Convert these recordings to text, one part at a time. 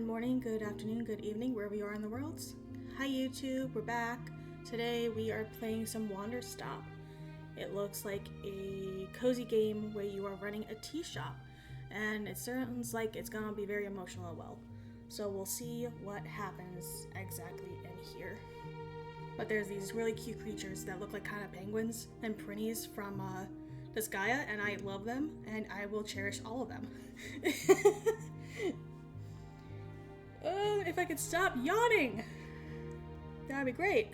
morning, good afternoon, good evening, wherever you are in the world. Hi YouTube, we're back. Today we are playing some Wanderstop. It looks like a cozy game where you are running a tea shop, and it sounds like it's gonna be very emotional as well. So we'll see what happens exactly in here. But there's these really cute creatures that look like kind of penguins and prinnies from Disgaea, and I love them, and I will cherish all of them. If I could stop yawning, that'd be great.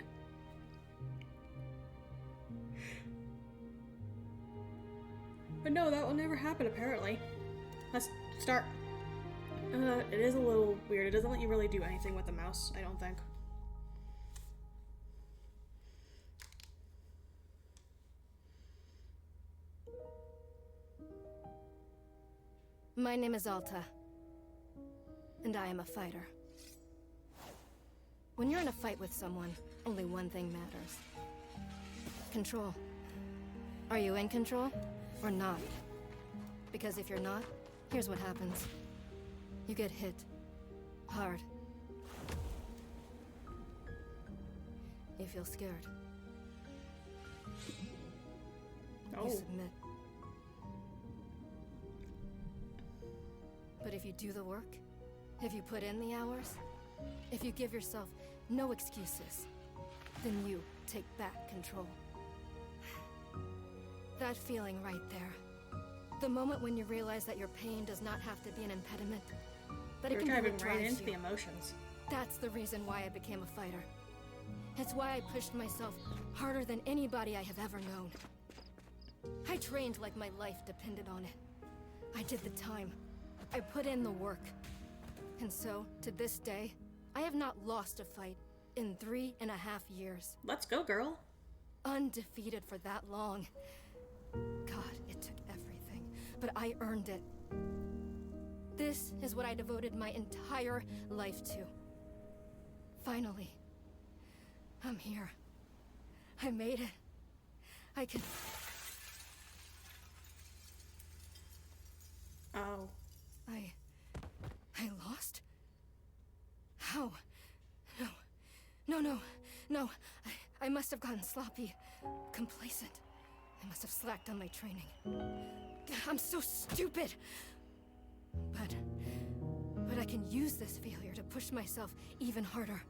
But no, that will never happen apparently. Let's start. It is a little weird. It doesn't let you really do anything with the mouse, I don't think. My name is Alta, and I am a fighter. When you're in a fight with someone, only one thing matters. Control. Are you in control, or not? Because if you're not, here's what happens. You get hit. Hard. You feel scared. Oh. You submit. But if you do the work, if you put in the hours, if you give yourself no excuses, then you take back control. That feeling right there. The moment when you realize that your pain does not have to be an impediment, that it can be what drives right into you. the emotions. That's the reason why I became a fighter. It's why I pushed myself harder than anybody I have ever known. I trained like my life depended on it. I did the time. I put in the work. And so, to this day, I have not lost a fight in 3.5 years. Let's go, girl. Undefeated for that long. God, it took everything, but I earned it. This is what I devoted my entire life to. Finally, I'm here. I made it. I can... Oh. I lost? How? No. I must have gotten sloppy, complacent. I must have slacked on my training. I'm so stupid! But I can use this failure to push myself even harder.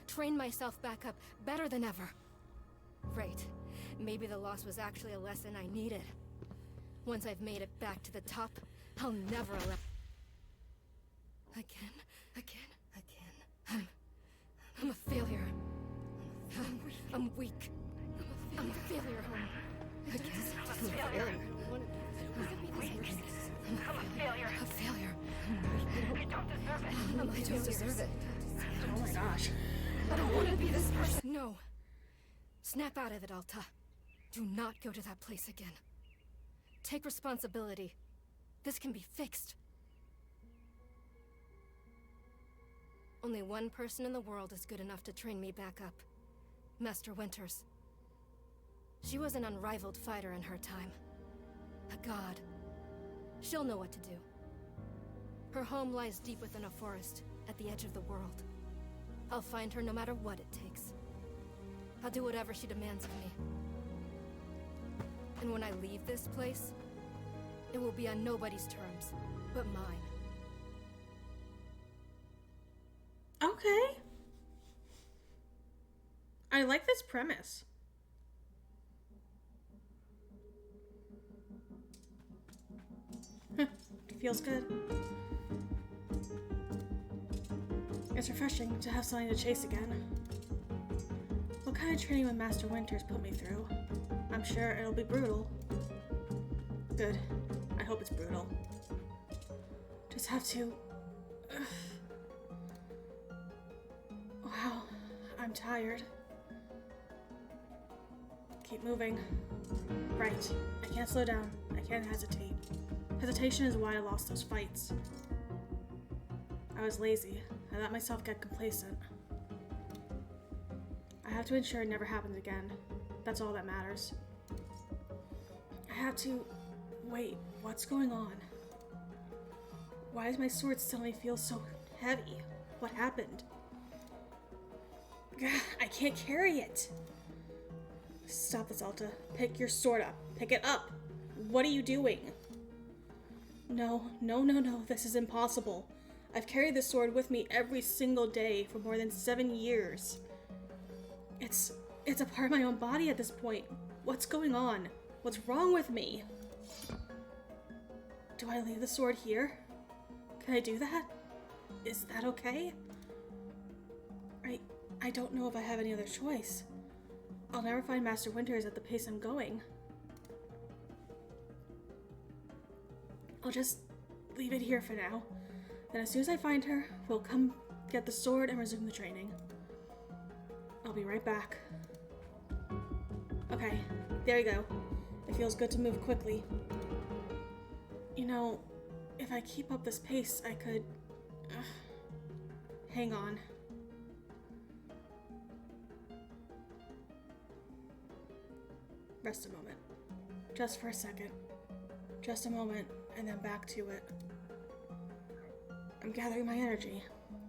Train myself back up better than ever. Right. Maybe the loss was actually a lesson I needed. Once I've made it back to the top, I'll never allow... Again. I'm a failure. I'm weak. I'm a failure. Again. I'm a failure. A failure. I don't deserve it. Oh my gosh. I don't want to be this person. No. Snap out of it, Alta. Do not go to that place again. Take responsibility. This can be fixed. Only one person in the world is good enough to train me back up. Master Winters. She was an unrivaled fighter in her time. A god. She'll know what to do. Her home lies deep within a forest, at the edge of the world. I'll find her no matter what it takes. I'll do whatever she demands of me. And when I leave this place, it will be on nobody's terms, but mine. Okay. I like this premise. Feels good. It's refreshing to have something to chase again. What kind of training would Master Winters put me through? I'm sure it'll be brutal. Good. I hope it's brutal. Just have to... Wow, I'm tired. Keep moving. Right. I can't slow down. I can't hesitate. Hesitation is why I lost those fights. I was lazy. I let myself get complacent. I have to ensure it never happens again. That's all that matters. I have to... Wait, what's going on? Why does my sword suddenly feel so heavy. What happened? Gah, I can't carry it. Stop this, Alta. Pick your sword up. Pick it up. What are you doing? No. This is impossible. I've carried this sword with me every single day for more than 7 years. It's a part of my own body at this point. What's going on? What's wrong with me? Do I leave the sword here? Can I do that? Is that okay? I don't know if I have any other choice. I'll never find Master Winters at the pace I'm going. I'll just leave it here for now. Then as soon as I find her, we'll come get the sword and resume the training. I'll be right back. Okay, there you go. It feels good to move quickly. You know, if I keep up this pace, I could... hang on. Rest a moment. Just for a second. Just a moment, and then back to it. I'm gathering my energy.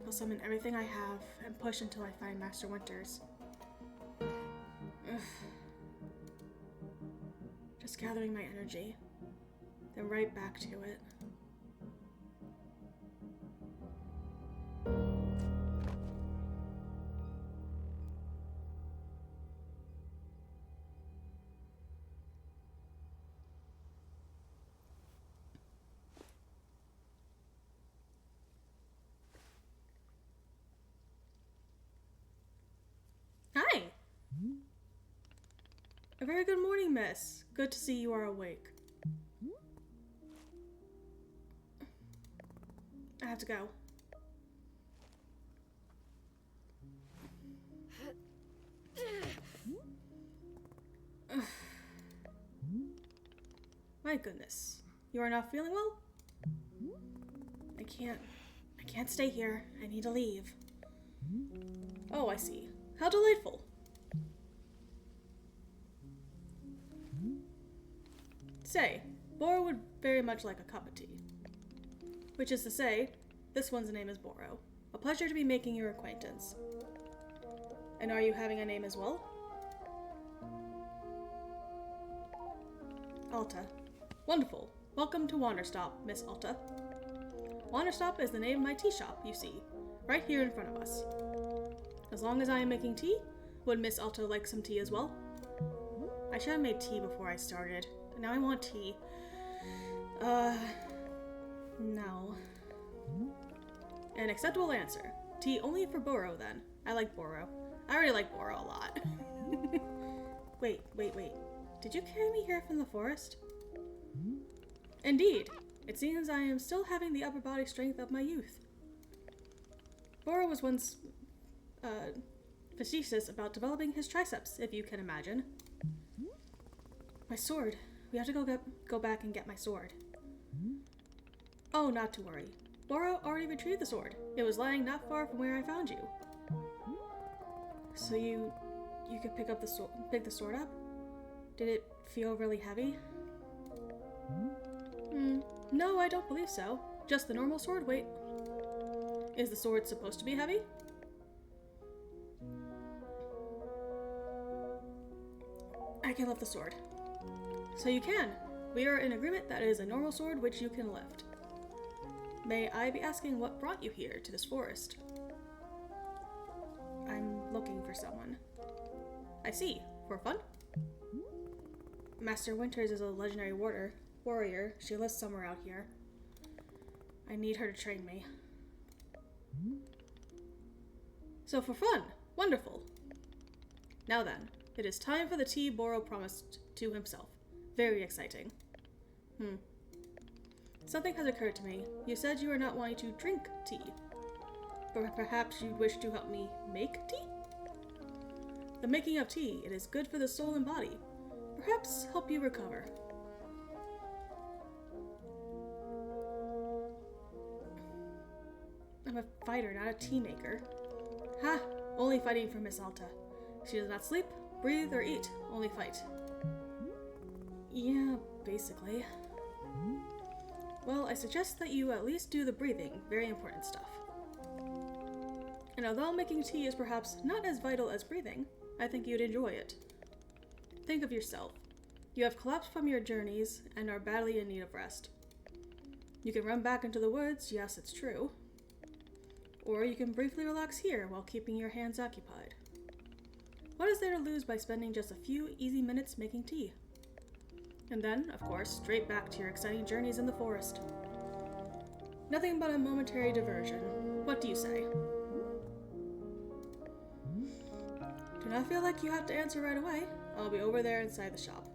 I'll summon everything I have and push until I find Master Winters. Ugh. Just gathering my energy. Then right back to it. Hi! A very good morning, miss. Good to see you are awake. I have to go. My goodness. You are not feeling well? I can't stay here. I need to leave. Oh, I see. How delightful. Say, Boro would very much like a cup of tea. Which is to say, this one's name is Boro. A pleasure to be making your acquaintance. And are you having a name as well? Alta. Wonderful. Welcome to Wanderstop, Miss Alta. Wanderstop is the name of my tea shop, you see, right here in front of us. As long as I am making tea, would Miss Alta like some tea as well? I should have made tea before I started. Now I want tea. No. An acceptable answer. Tea only for Boro, then. I like Boro. I already like Boro a lot. Wait. Did you carry me here from the forest? Indeed. It seems I am still having the upper body strength of my youth. Boro was once, facetious about developing his triceps, if you can imagine. My sword. We have to go back and get my sword. Oh, not to worry. Boro already retrieved the sword. It was lying not far from where I found you. So you could pick the sword up? Did it feel really heavy? No, I don't believe so. Just the normal sword weight. Is the sword supposed to be heavy? I can lift the sword. So you can. We are in agreement that it is a normal sword which you can lift. May I be asking what brought you here to this forest? I'm looking for someone. I see. For fun? Master Winters is a legendary warrior. She lives somewhere out here. I need her to train me. So for fun. Wonderful. Now then, it is time for the tea Boro promised to himself. Very exciting. Something has occurred to me. You said you are not wanting to drink tea. But perhaps you'd wish to help me make tea? The making of tea, it is good for the soul and body. Perhaps help you recover. I'm a fighter, not a tea maker. Ha! Only fighting for Miss Alta. She does not sleep, breathe, or eat. Only fight. Yeah, basically. Well, I suggest that you at least do the breathing. Very important stuff. And although making tea is perhaps not as vital as breathing, I think you'd enjoy it. Think of yourself. You have collapsed from your journeys and are badly in need of rest. You can run back into the woods, yes, it's true. Or you can briefly relax here while keeping your hands occupied. What is there to lose by spending just a few easy minutes making tea? And then, of course, straight back to your exciting journeys in the forest. Nothing but a momentary diversion. What do you say? Do not feel like you have to answer right away. I'll be over there inside the shop.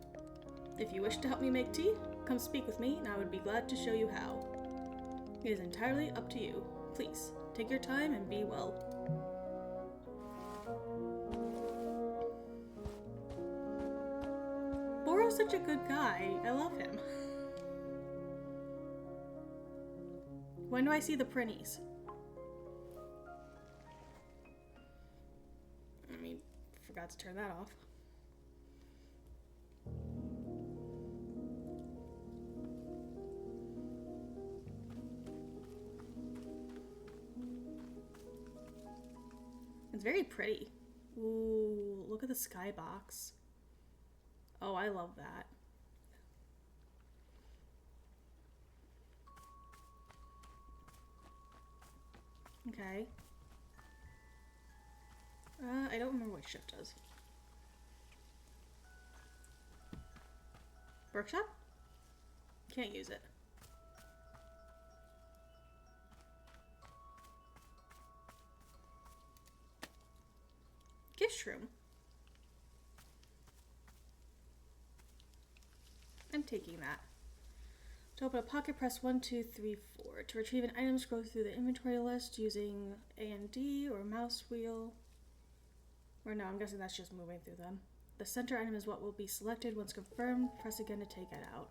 If you wish to help me make tea, come speak with me and I would be glad to show you how. It is entirely up to you. Please, take your time and be well. Boro's such a good guy. I love him. When do I see the printies? I mean, forgot to turn that off. It's very pretty. Ooh, look at the skybox. Oh, I love that. Okay. I don't remember what shift does. Workshop? Can't use it. Gift shroom. I'm taking that. To open a pocket, press 1, 2, 3, 4. To retrieve an item, scroll through the inventory list using A and D or mouse wheel. Or no, I'm guessing that's just moving through them. The center item is what will be selected. Once confirmed, press again to take it out.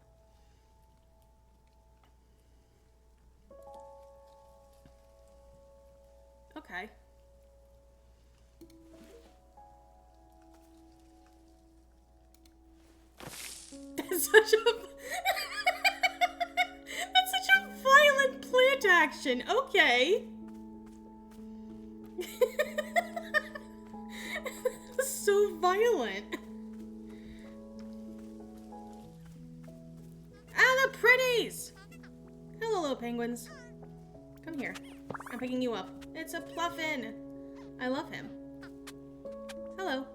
Okay. That's such a... That's such a violent plant action. Okay. That's so violent. Ah, the pretties! Hello, little penguins. Come here. I'm picking you up. It's a Pluffin. I love him. Hello.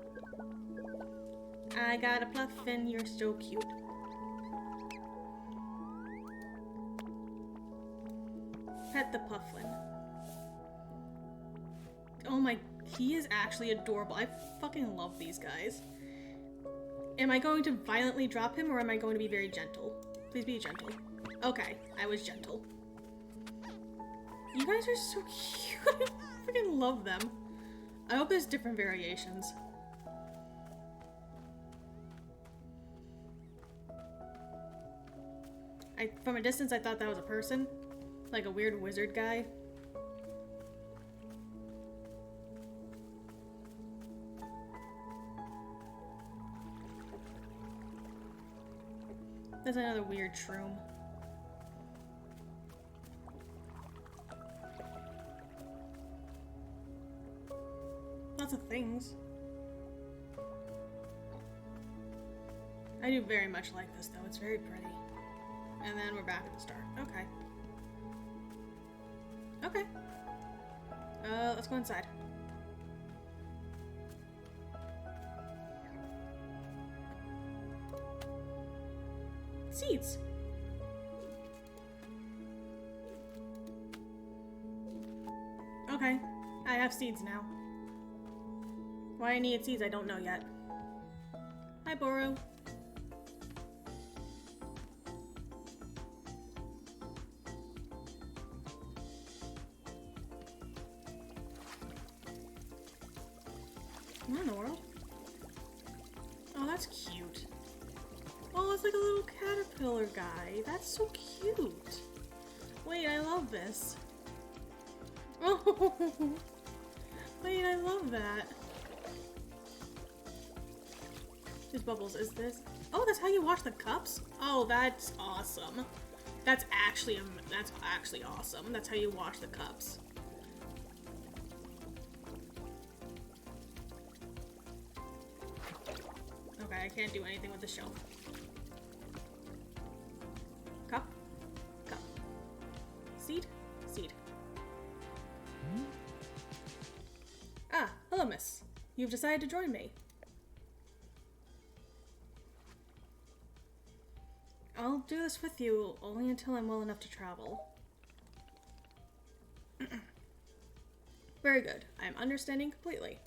I got a Pluffin. You're so cute. Pet the Puffin. Oh my, he is actually adorable. I fucking love these guys. Am I going to violently drop him or am I going to be very gentle? Please be gentle. Okay, I was gentle. You guys are so cute. I freaking love them. I hope there's different variations. From a distance, I thought that was a person. Like a weird wizard guy. There's another weird shroom. Lots of things. I do very much like this though, it's very pretty. And then we're back at the start. Okay. Okay. Let's go inside. Seeds. Okay. I have seeds now. Why I need seeds, I don't know yet. Hi, Boro. What in the world? Oh, that's cute. Oh, it's like a little caterpillar guy. That's so cute. Wait, I love this. Oh, wait, I love that. There's bubbles. Is this? Oh, that's how you wash the cups? Oh, that's awesome. That's actually awesome. That's how you wash the cups. Okay, I can't do anything with the shelf. Cup. Cup. Seed. Seed. Ah, hello, miss. You've decided to join me. I'll do this with you only until I'm well enough to travel. Very good. I am understanding completely.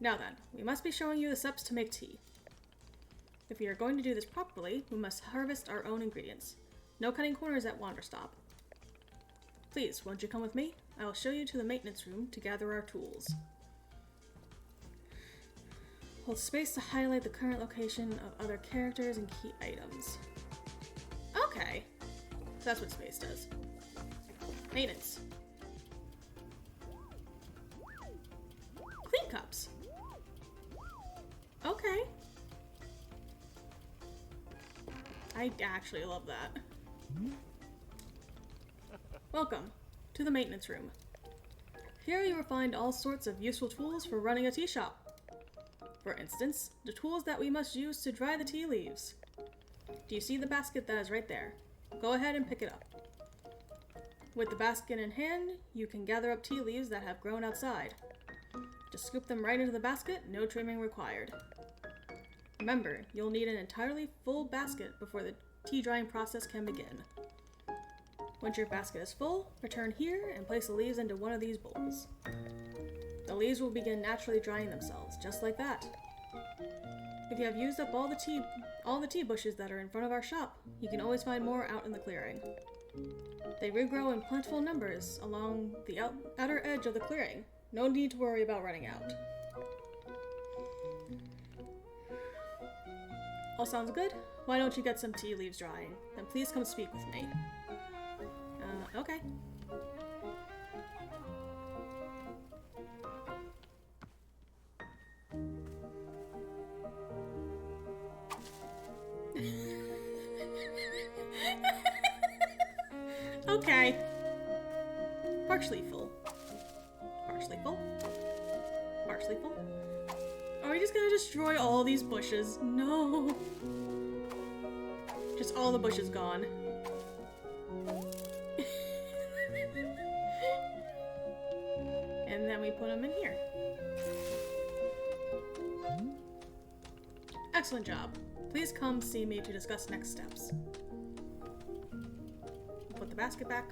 Now then, we must be showing you the steps to make tea. If we are going to do this properly, we must harvest our own ingredients. No cutting corners at Wanderstop. Please, won't you come with me? I will show you to the maintenance room to gather our tools. Hold space to highlight the current location of other characters and key items. Okay. That's what space does. Maintenance. Clean cups. Okay. I actually love that. Welcome to the maintenance room. Here you will find all sorts of useful tools for running a tea shop. For instance, the tools that we must use to dry the tea leaves. Do you see the basket that is right there? Go ahead and pick it up. With the basket in hand, you can gather up tea leaves that have grown outside. Just scoop them right into the basket, no trimming required. Remember, you'll need an entirely full basket before the tea drying process can begin. Once your basket is full, return here and place the leaves into one of these bowls. The leaves will begin naturally drying themselves, just like that. If you have used up all the tea bushes that are in front of our shop, you can always find more out in the clearing. They regrow in plentiful numbers along the outer edge of the clearing. No need to worry about running out. All sounds good? Why don't you get some tea leaves drying? Then please come speak with me. Okay. Okay. Partially full. Partially full. Partially full. Are we just gonna destroy all these bushes? No. Just all the bushes gone. And then we put them in here. Excellent job. Please come see me to discuss next steps. Put the basket back.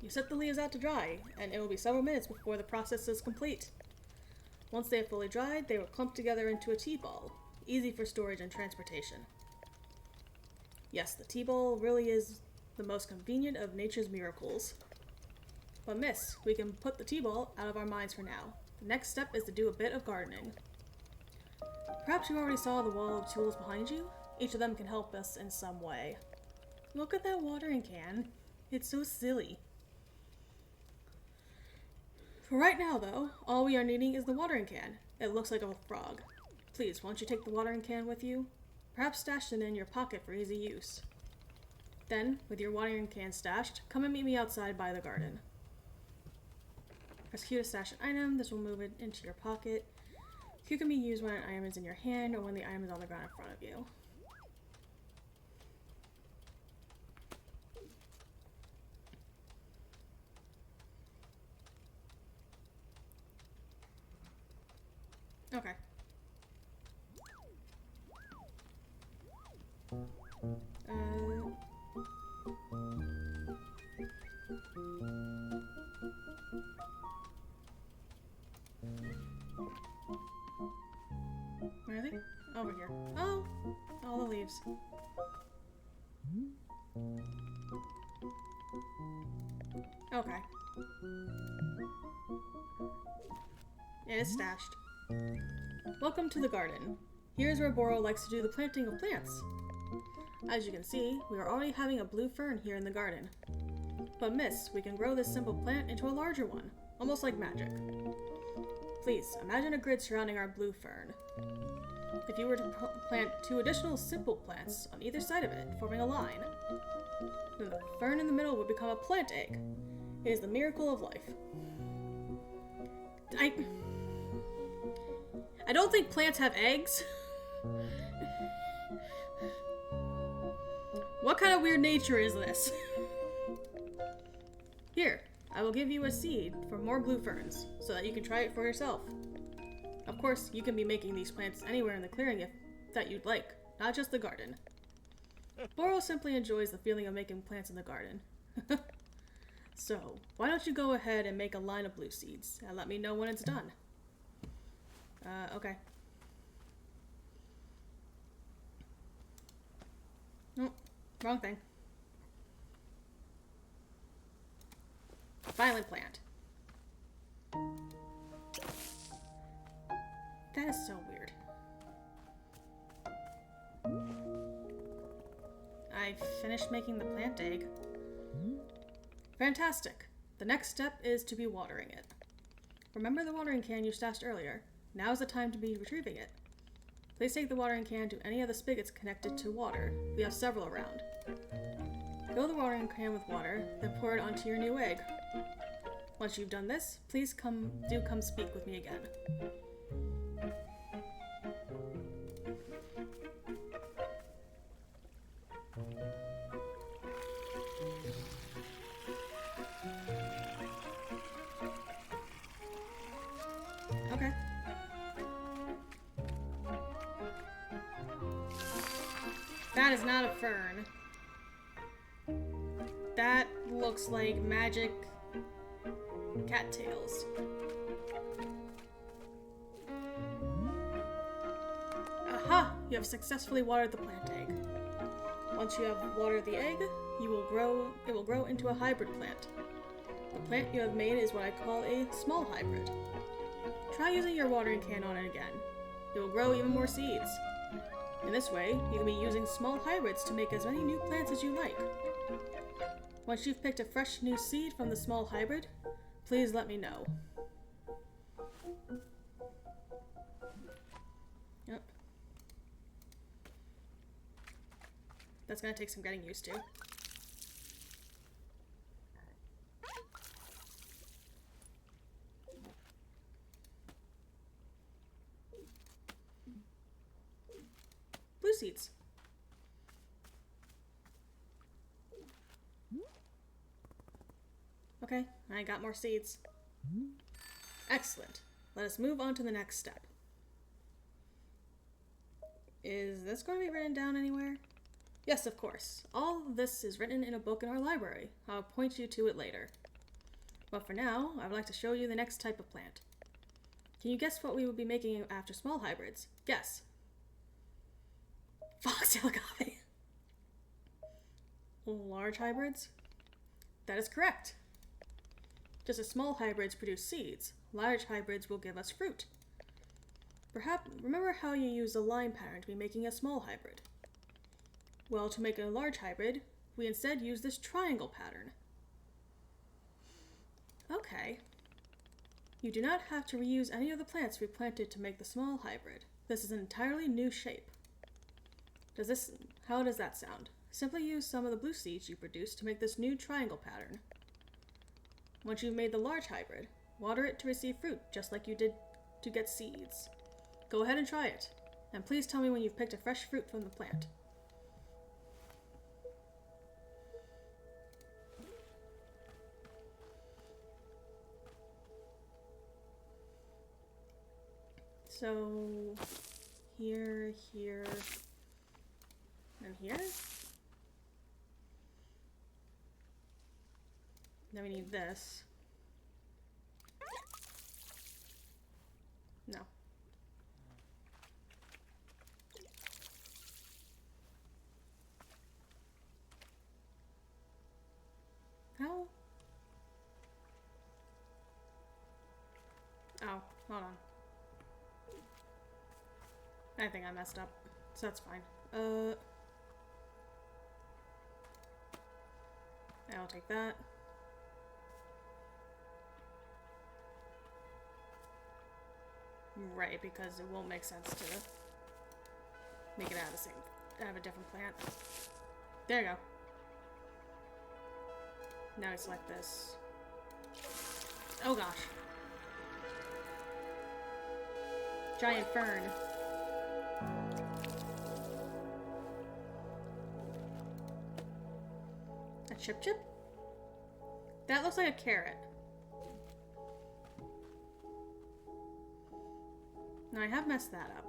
You set the leaves out to dry, and it will be several minutes before the process is complete. Once they have fully dried, they will clump together into a tea ball, easy for storage and transportation. Yes, the tea ball really is the most convenient of nature's miracles. But miss, we can put the tea ball out of our minds for now. The next step is to do a bit of gardening. Perhaps you already saw the wall of tools behind you? Each of them can help us in some way. Look at that watering can. It's so silly. For right now, though, all we are needing is the watering can. It looks like a frog. Please, won't you take the watering can with you? Perhaps stash it in your pocket for easy use. Then, with your watering can stashed, come and meet me outside by the garden. Press Q to stash an item. This will move it into your pocket. Q can be used when an item is in your hand or when the item is on the ground in front of you. Okay. Where are they? Over here. Oh! All the leaves. Okay. It is stashed. Welcome to the garden. Here's where Boro likes to do the planting of plants. As you can see, we are already having a blue fern here in the garden. But miss, we can grow this simple plant into a larger one, almost like magic. Please, imagine a grid surrounding our blue fern. If you were to plant 2 additional simple plants on either side of it, forming a line, then the fern in the middle would become a plant egg. It is the miracle of life. I don't think plants have eggs. What kind of weird nature is this? Here, I will give you a seed for more blue ferns, so that you can try it for yourself. Of course, you can be making these plants anywhere in the clearing if that you'd like, not just the garden. Laurel simply enjoys the feeling of making plants in the garden. So, why don't you go ahead and make a line of blue seeds, and let me know when it's done. Okay. Nope, wrong thing. Violent plant. That is so weird. I finished making the plant egg. Fantastic. The next step is to be watering it. Remember the watering can you stashed earlier? Now is the time to be retrieving it. Please take the watering can to any of the spigots connected to water. We have several around. Fill the watering can with water, then pour it onto your new egg. Once you've done this, please come speak with me again. Okay. That is not a fern. That looks like magic cattails. Aha! You have successfully watered the plant egg. Once you have watered the egg, it will grow into a hybrid plant. The plant you have made is what I call a small hybrid. Try using your watering can on it again. It will grow even more seeds. In this way, you can be using small hybrids to make as many new plants as you like. Once you've picked a fresh new seed from the small hybrid, please let me know. Yep. That's gonna take some getting used to. Blue seeds. Okay, I got more seeds. Excellent. Let us move on to the next step. Is this going to be written down anywhere? Yes, of course. All of this is written in a book in our library. I'll point you to it later. But for now, I would like to show you the next type of plant. Can you guess what we will be making after small hybrids? Guess. Foxtail agave. Large hybrids? That is correct. Just as small hybrids produce seeds, large hybrids will give us fruit. Perhaps remember how you use a line pattern to be making a small hybrid. Well, to make a large hybrid, we instead use this triangle pattern. Okay. You do not have to reuse any of the plants we planted to make the small hybrid. This is an entirely new shape. How does that sound? Simply use some of the blue seeds you produced to make this new triangle pattern. Once you've made the large hybrid, water it to receive fruit, just like you did to get seeds. Go ahead and try it, and please tell me when you've picked a fresh fruit from the plant. So, here, and here. Then we need this. No. How? Oh, hold on. I think I messed up, so that's fine. I'll take that. Right, because it won't make sense to make it out of a different plant. There you go. Now we select this. Oh gosh. giant fern. A chip chip? That looks like a carrot. Now I have messed that up.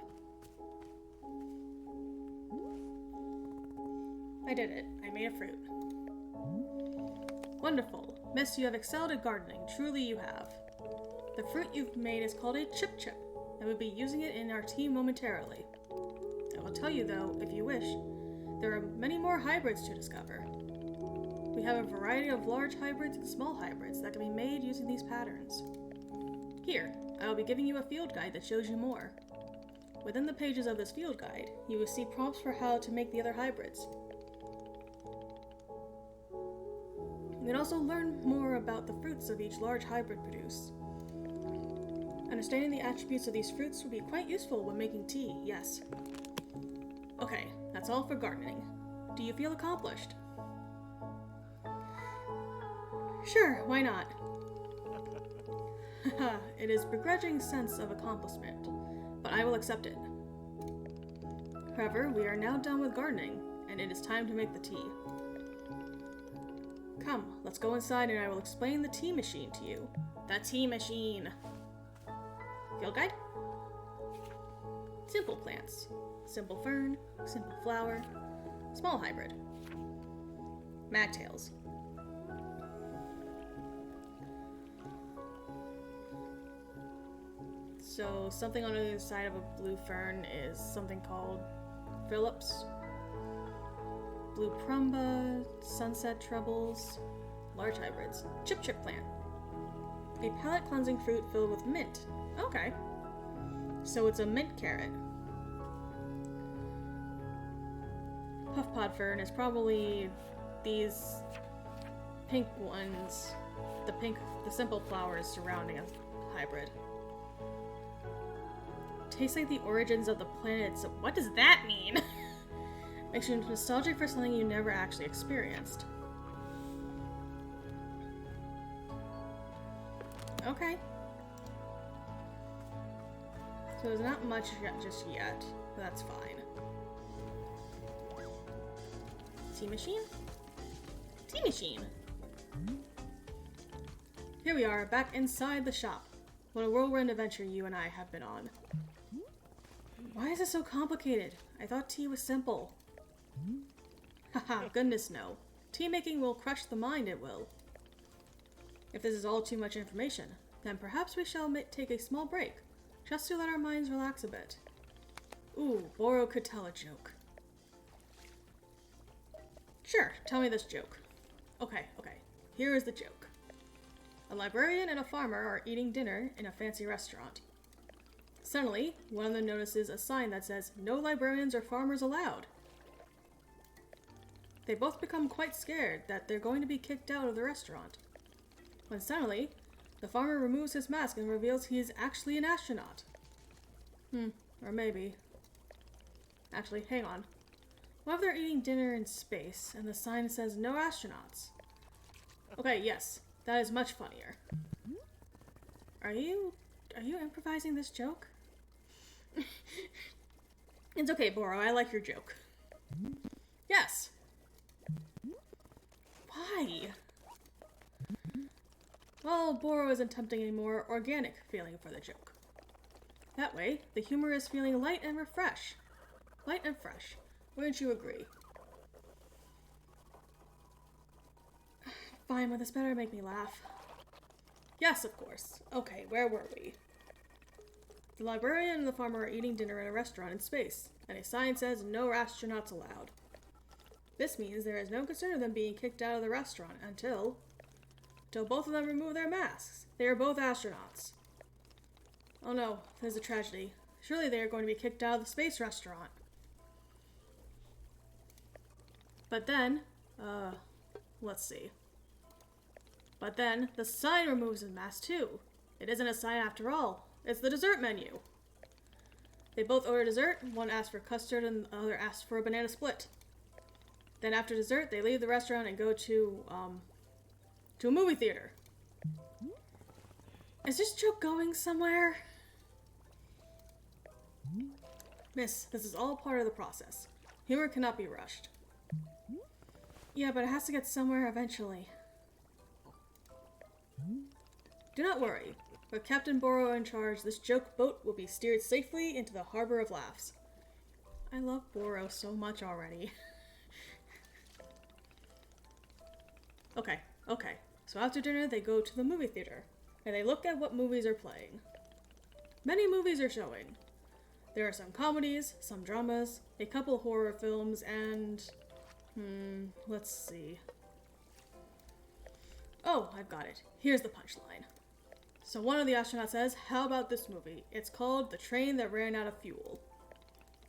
I did it. I made a fruit. Wonderful. Miss, you have excelled at gardening. Truly you have. The fruit you've made is called a chip chip, and we'll be using it in our tea momentarily. I will tell you though, if you wish, there are many more hybrids to discover. We have a variety of large hybrids and small hybrids that can be made using these patterns. Here, I will be giving you a field guide that shows you more. Within the pages of this field guide, you will see prompts for how to make the other hybrids. You can also learn more about the fruits of each large hybrid produce. Understanding the attributes of these fruits will be quite useful when making tea, yes. Okay, that's all for gardening. Do you feel accomplished? Sure, why not? It is a begrudging sense of accomplishment, but I will accept it. However, we are now done with gardening, and it is time to make the tea. Come, let's go inside and I will explain the tea machine to you. The tea machine! Field guide? Simple plants. Simple fern, simple flower, small hybrid. Magtails. So something on the other side of a blue fern is something called Phillips. Blue Prumba, Sunset Trebles, large hybrids. Chip Chip plant. A palate cleansing fruit filled with mint. Okay. So it's a mint carrot. Puffpod fern is probably these pink ones. The simple flowers surrounding a hybrid. Tastes like the origins of the planet. So what does that mean? Makes you nostalgic for something you never actually experienced. Okay. So there's not much just yet, but that's fine. Tea machine? Tea machine! Here we are, back inside the shop. What a whirlwind adventure you and I have been on. Why is it so complicated? I thought tea was simple. Haha, goodness no. Tea making will crush the mind, it will. If this is all too much information, then perhaps we shall take a small break, just to let our minds relax a bit. Ooh, Boro could tell a joke. Sure, tell me this joke. Okay, here is the joke. A librarian and a farmer are eating dinner in a fancy restaurant. Suddenly, one of them notices a sign that says, "No librarians or farmers allowed." They both become quite scared that they're going to be kicked out of the restaurant. When suddenly, the farmer removes his mask and reveals he is actually an astronaut. Or maybe. Actually, hang on. What if they're eating dinner in space and the sign says no astronauts? Okay, yes, that is much funnier. Are you improvising this joke? It's okay, Boro, I like your joke. Yes. Why? Well, Boro is attempting a more organic feeling for the joke. That way, the humor is feeling light and fresh. Light and fresh. Wouldn't you agree? Fine, but this better make me laugh. Yes, of course. Okay, where were we? The librarian and the farmer are eating dinner in a restaurant in space, and a sign says no astronauts allowed. This means there is no concern of them being kicked out of the restaurant until both of them remove their masks. They are both astronauts. Oh no, there's a tragedy. Surely they are going to be kicked out of the space restaurant. But then, let's see. But then, the sign removes his mask too. It isn't a sign after all. It's the dessert menu. They both order dessert. One asks for custard and the other asks for a banana split. Then after dessert, they leave the restaurant and go to a movie theater. Is this joke going somewhere? Miss, this is all part of the process. Humor cannot be rushed. Yeah, but it has to get somewhere eventually. Do not worry. With Captain Boro in charge, this joke boat will be steered safely into the harbor of laughs. I love Boro so much already. Okay. So after dinner, they go to the movie theater, and they look at what movies are playing. Many movies are showing. There are some comedies, some dramas, a couple horror films, and... let's see. Oh, I've got it. Here's the punchline. So one of the astronauts says, how about this movie? It's called The Train That Ran Out of Fuel.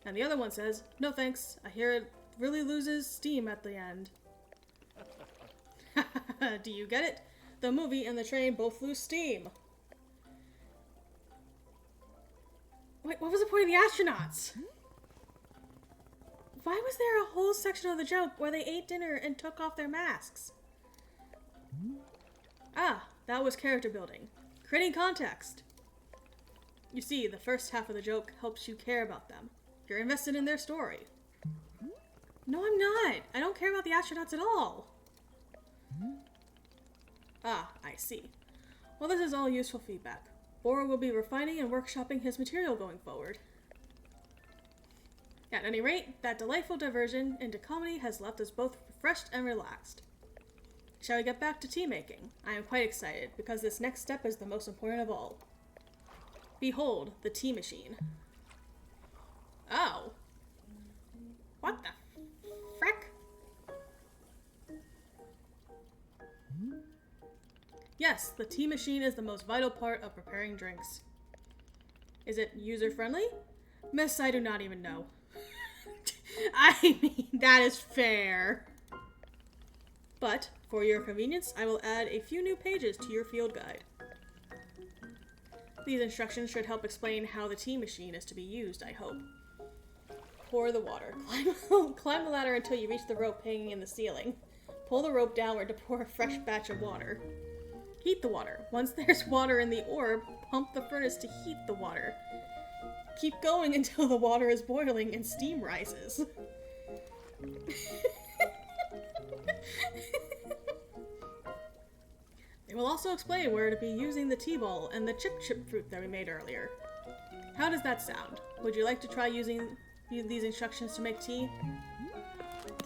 And the other one says, no thanks, I hear it really loses steam at the end. Do you get it? The movie and the train both lose steam. Wait, what was the point of the astronauts? Why was there a whole section of the joke where they ate dinner and took off their masks? Ah, that was character building. Creating context. You see, the first half of the joke helps you care about them. You're invested in their story. No, I'm not. I don't care about the astronauts at all. Ah, I see. Well, this is all useful feedback. Boro will be refining and workshopping his material going forward. At any rate, that delightful diversion into comedy has left us both refreshed and relaxed. Shall we get back to tea making? I am quite excited, because this next step is the most important of all. Behold, the tea machine. Oh. What the frick? Yes, the tea machine is the most vital part of preparing drinks. Is it user-friendly? Miss, I do not even know. I mean, that is fair. But, for your convenience, I will add a few new pages to your field guide. These instructions should help explain how the tea machine is to be used, I hope. Pour the water. Climb the ladder until you reach the rope hanging in the ceiling. Pull the rope downward to pour a fresh batch of water. Heat the water. Once there's water in the orb, pump the furnace to heat the water. Keep going until the water is boiling and steam rises. They will also explain where to be using the tea ball and the chip fruit that we made earlier. How does that sound? Would you like to try using these instructions to make tea?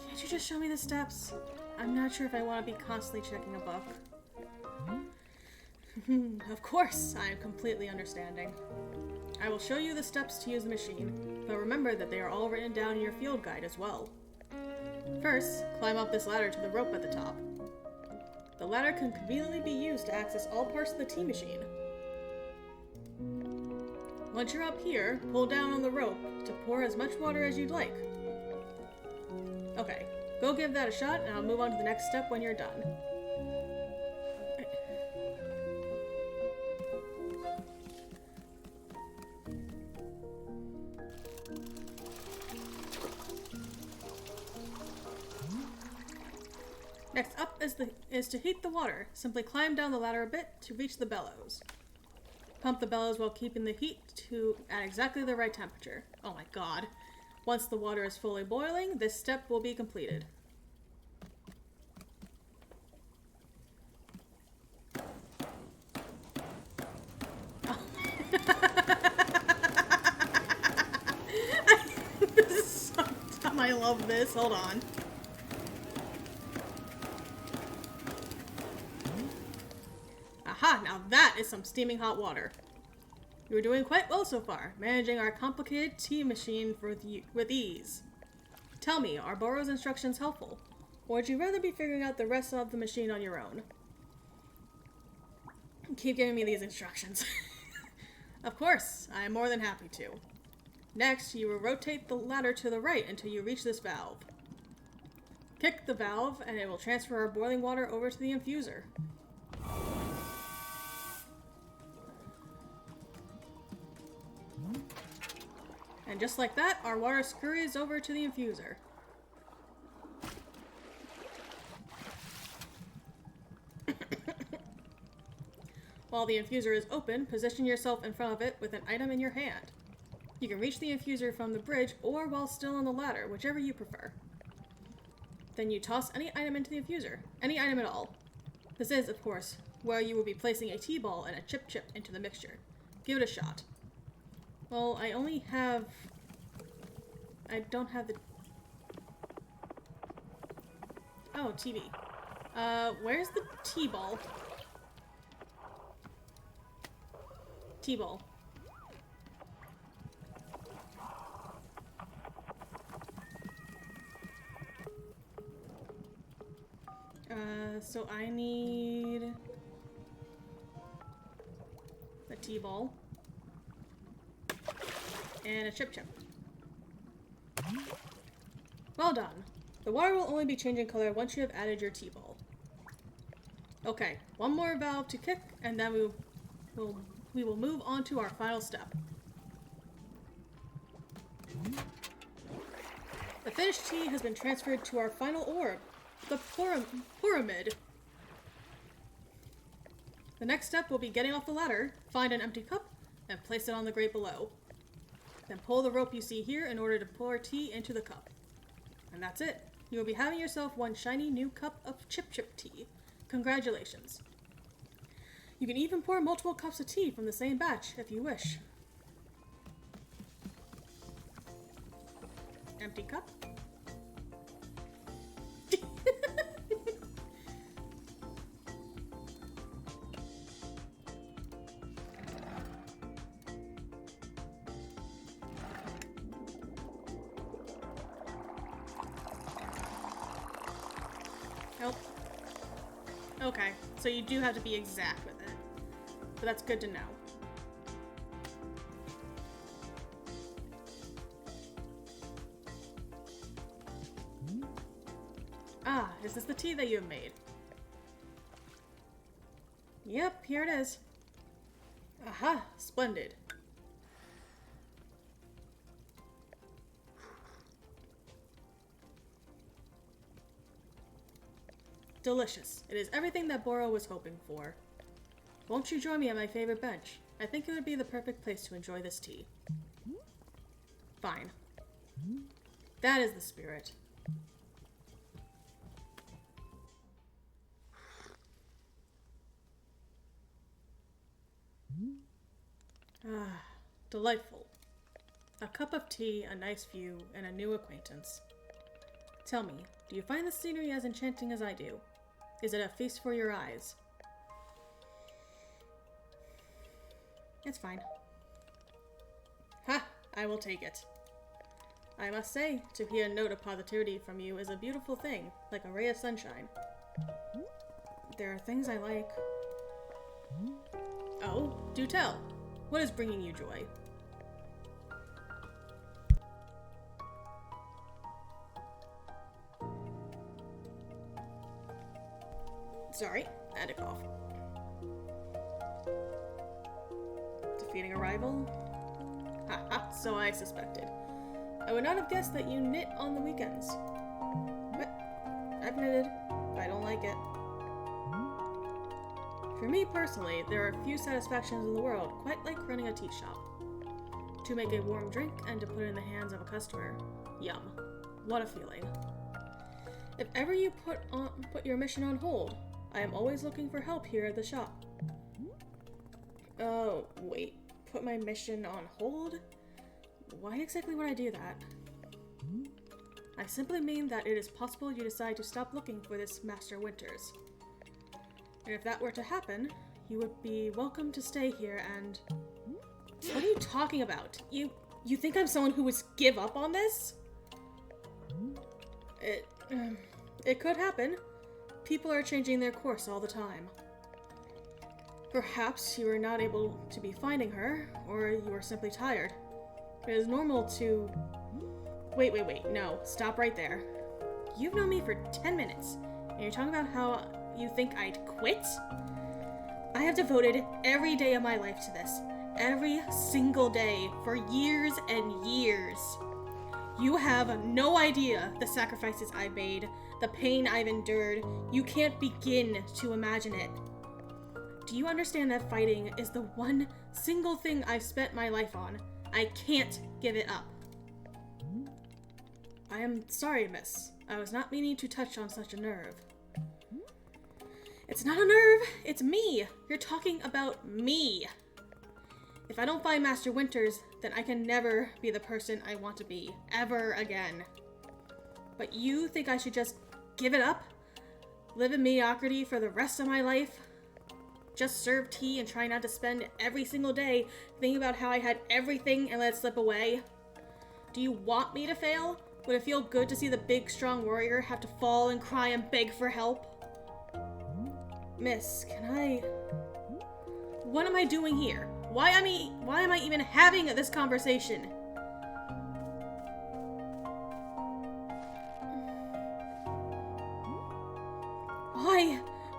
Can't you just show me the steps? I'm not sure if I want to be constantly checking a book. Of course, I am completely understanding. I will show you the steps to use the machine, but remember that they are all written down in your field guide as well. First, climb up this ladder to the rope at the top. The ladder can conveniently be used to access all parts of the tea machine. Once you're up here, pull down on the rope to pour as much water as you'd like. Okay, go give that a shot and I'll move on to the next step when you're done. Next up is to heat the water. Simply climb down the ladder a bit to reach the bellows. Pump the bellows while keeping the heat at exactly the right temperature. Oh my god. Once the water is fully boiling, this step will be completed. Oh. This is so dumb. I love this. Hold on. Aha, now that is some steaming hot water. You are doing quite well so far, managing our complicated tea machine with ease. Tell me, are Boro's instructions helpful? Or would you rather be figuring out the rest of the machine on your own? Keep giving me these instructions. Of course, I am more than happy to. Next, you will rotate the ladder to the right until you reach this valve. Kick the valve, and it will transfer our boiling water over to the infuser. And just like that, our water scurries over to the infuser. While the infuser is open, position yourself in front of it with an item in your hand. You can reach the infuser from the bridge or while still on the ladder, whichever you prefer. Then you toss any item into the infuser. Any item at all. This is, of course, where you will be placing a T-ball and a chip into the mixture. Give it a shot. Well, I don't have the... Oh, TV. Where's the T-ball? T-ball. So I need a T-ball and a chip. Well done. The water will only be changing color once you have added your T-ball. Okay, one more valve to kick, and then we will move on to our final step. The finished tea has been transferred to our final orb, the pyramid. The next step will be getting off the ladder, find an empty cup, and place it on the grate below. Then pull the rope you see here in order to pour tea into the cup. And that's it. You will be having yourself one shiny new cup of chip tea. Congratulations. You can even pour multiple cups of tea from the same batch if you wish. Empty cup. Nope. Okay, so you do have to be exact with it. But that's good to know. Ah, is this the tea that you have made? Yep, here it is. Aha, splendid. Delicious. It is everything that Boro was hoping for. Won't you join me at my favorite bench? I think it would be the perfect place to enjoy this tea. Fine. That is the spirit. Ah, delightful. A cup of tea, a nice view, and a new acquaintance. Tell me, do you find the scenery as enchanting as I do? Is it a feast for your eyes? It's fine. Ha! I will take it. I must say, to hear a note of positivity from you is a beautiful thing, like a ray of sunshine. There are things I like. Oh, do tell. What is bringing you joy? Sorry, I had to cough. Defeating a rival? Ha, so I suspected. I would not have guessed that you knit on the weekends. But I've knitted, but I don't like it. For me personally, there are few satisfactions in the world quite like running a tea shop. To make a warm drink and to put it in the hands of a customer. Yum. What a feeling. If ever you put your mission on hold, I am always looking for help here at the shop. Oh, wait. Put my mission on hold? Why exactly would I do that? I simply mean that it is possible you decide to stop looking for this Master Winters. And if that were to happen, you would be welcome to stay here and... What are you talking about? You think I'm someone who would give up on this? It could happen. People are changing their course all the time. Perhaps you are not able to be finding her, or you are simply tired. It is normal to... Wait, no, stop right there. You've known me for 10 minutes, and you're talking about how you think I'd quit? I have devoted every day of my life to this. Every single day, for years and years. You have no idea the sacrifices I've made, the pain I've endured. You can't begin to imagine it. Do you understand that fighting is the one single thing I've spent my life on? I can't give it up. I am sorry, miss. I was not meaning to touch on such a nerve. It's not a nerve, it's me. You're talking about me. If I don't find Master Winters, then I can never be the person I want to be, ever again. But you think I should just give it up? Live in mediocrity for the rest of my life? Just serve tea and try not to spend every single day thinking about how I had everything and let it slip away? Do you want me to fail? Would it feel good to see the big, strong warrior have to fall and cry and beg for help? Miss, can I... What am I doing here? Why am I even having this conversation?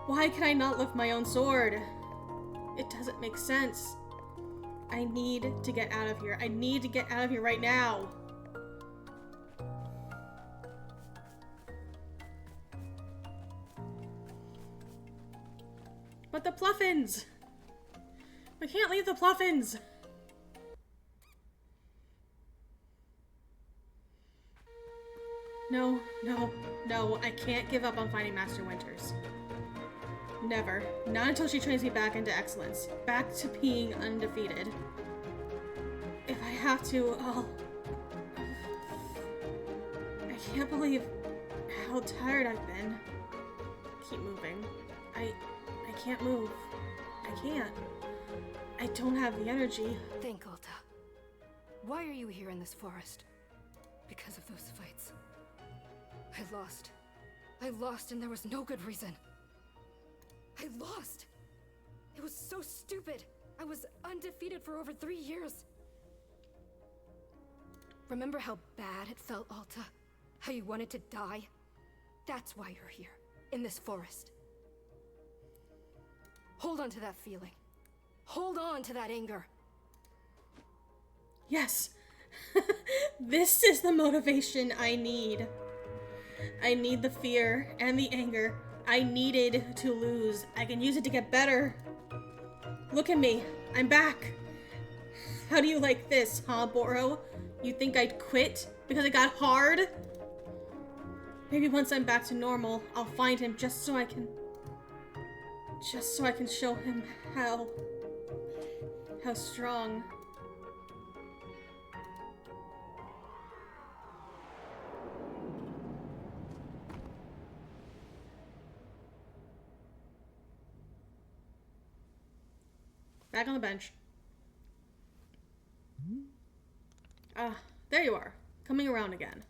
Why can I not lift my own sword? It doesn't make sense. I need to get out of here. I need to get out of here right now. But the Pluffins! I can't leave the Pluffins! No, I can't give up on finding Master Winters. Never. Not until she trains me back into excellence. Back to being undefeated. If I have to, I'll... I can't believe how tired I've been. Keep moving. I can't move. I can't. I don't have the energy. Think, Alta. Why are you here in this forest? Because of those fights. I lost. I lost and there was no good reason. I lost! It was so stupid! I was undefeated for over 3 years! Remember how bad it felt, Alta? How you wanted to die? That's why you're here, in this forest. Hold on to that feeling. Hold on to that anger. Yes! This is the motivation I need. I need the fear and the anger. I needed to lose. I can use it to get better. Look at me. I'm back. How do you like this, huh, Boro? You think I'd quit because it got hard? Maybe once I'm back to normal, I'll find him just so I can show him how strong. Back on the bench. Ah, there you are. Coming around again.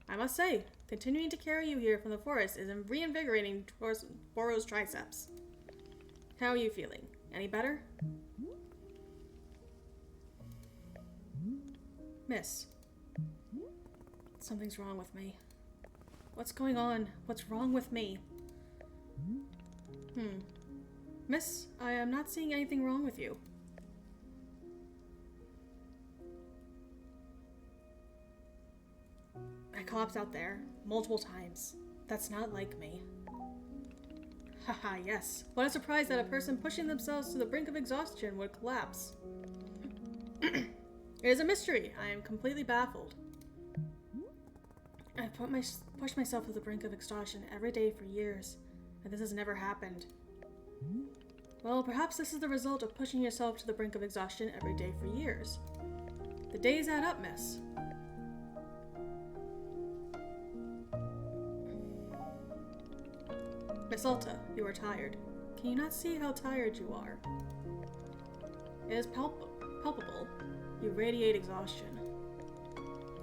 I must say, continuing to carry you here from the forest is reinvigorating towards Boro's triceps. How are you feeling? Any better? Miss. Something's wrong with me. What's going on? What's wrong with me? Miss, I am not seeing anything wrong with you. I collapsed out there multiple times. That's not like me. Haha, yes. What a surprise that a person pushing themselves to the brink of exhaustion would collapse. It is a mystery. I am completely baffled. I've pushed myself to the brink of exhaustion every day for years, and this has never happened. Well, perhaps this is the result of pushing yourself to the brink of exhaustion every day for years. The days add up, miss. Miss Alta, you are tired. Can you not see how tired you are? It is palpable. You radiate exhaustion.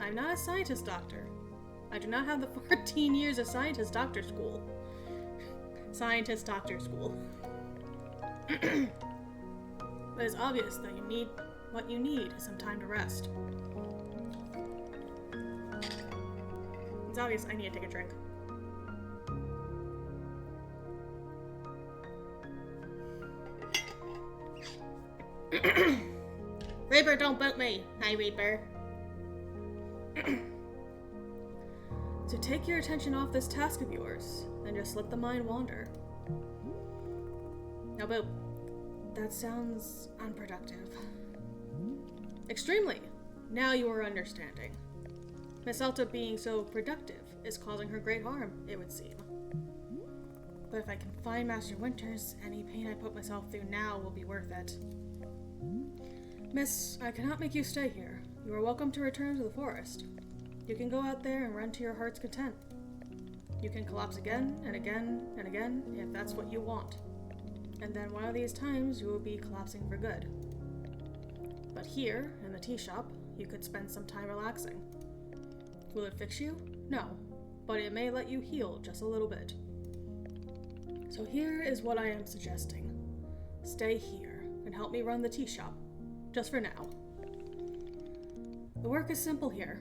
I'm not a scientist doctor. I do not have the 14 years of scientist doctor school. Scientist doctor school. But it's obvious that you need what you need is some time to rest. It's obvious I need to take a drink. Reaper, don't boot me! Hi, Reaper. So take your attention off this task of yours, and just let the mind wander. Now, Boop, that sounds unproductive. Extremely. Now you are understanding. Miss Alta being so productive is causing her great harm, it would seem. But if I can find Master Winters, any pain I put myself through now will be worth it. Miss, I cannot make you stay here. You are welcome to return to the forest. You can go out there and run to your heart's content. You can collapse again and again and again if that's what you want. And then one of these times you will be collapsing for good. But here, in the tea shop, you could spend some time relaxing. Will it fix you? No, but it may let you heal just a little bit. So here is what I am suggesting. Stay here and help me run the tea shop, just for now. The work is simple here,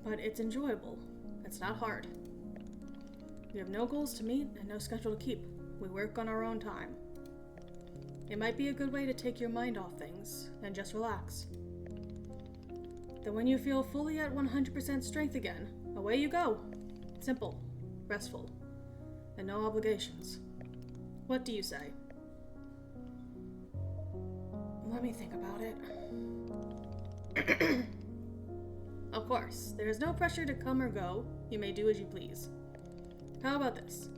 but it's enjoyable. It's not hard. We have no goals to meet and no schedule to keep. We work on our own time. It might be a good way to take your mind off things and just relax. Then when you feel fully at 100% strength again, away you go. Simple, restful, and no obligations. What do you say? Let me think about it. Of course, there is no pressure to come or go. You may do as you please. How about this?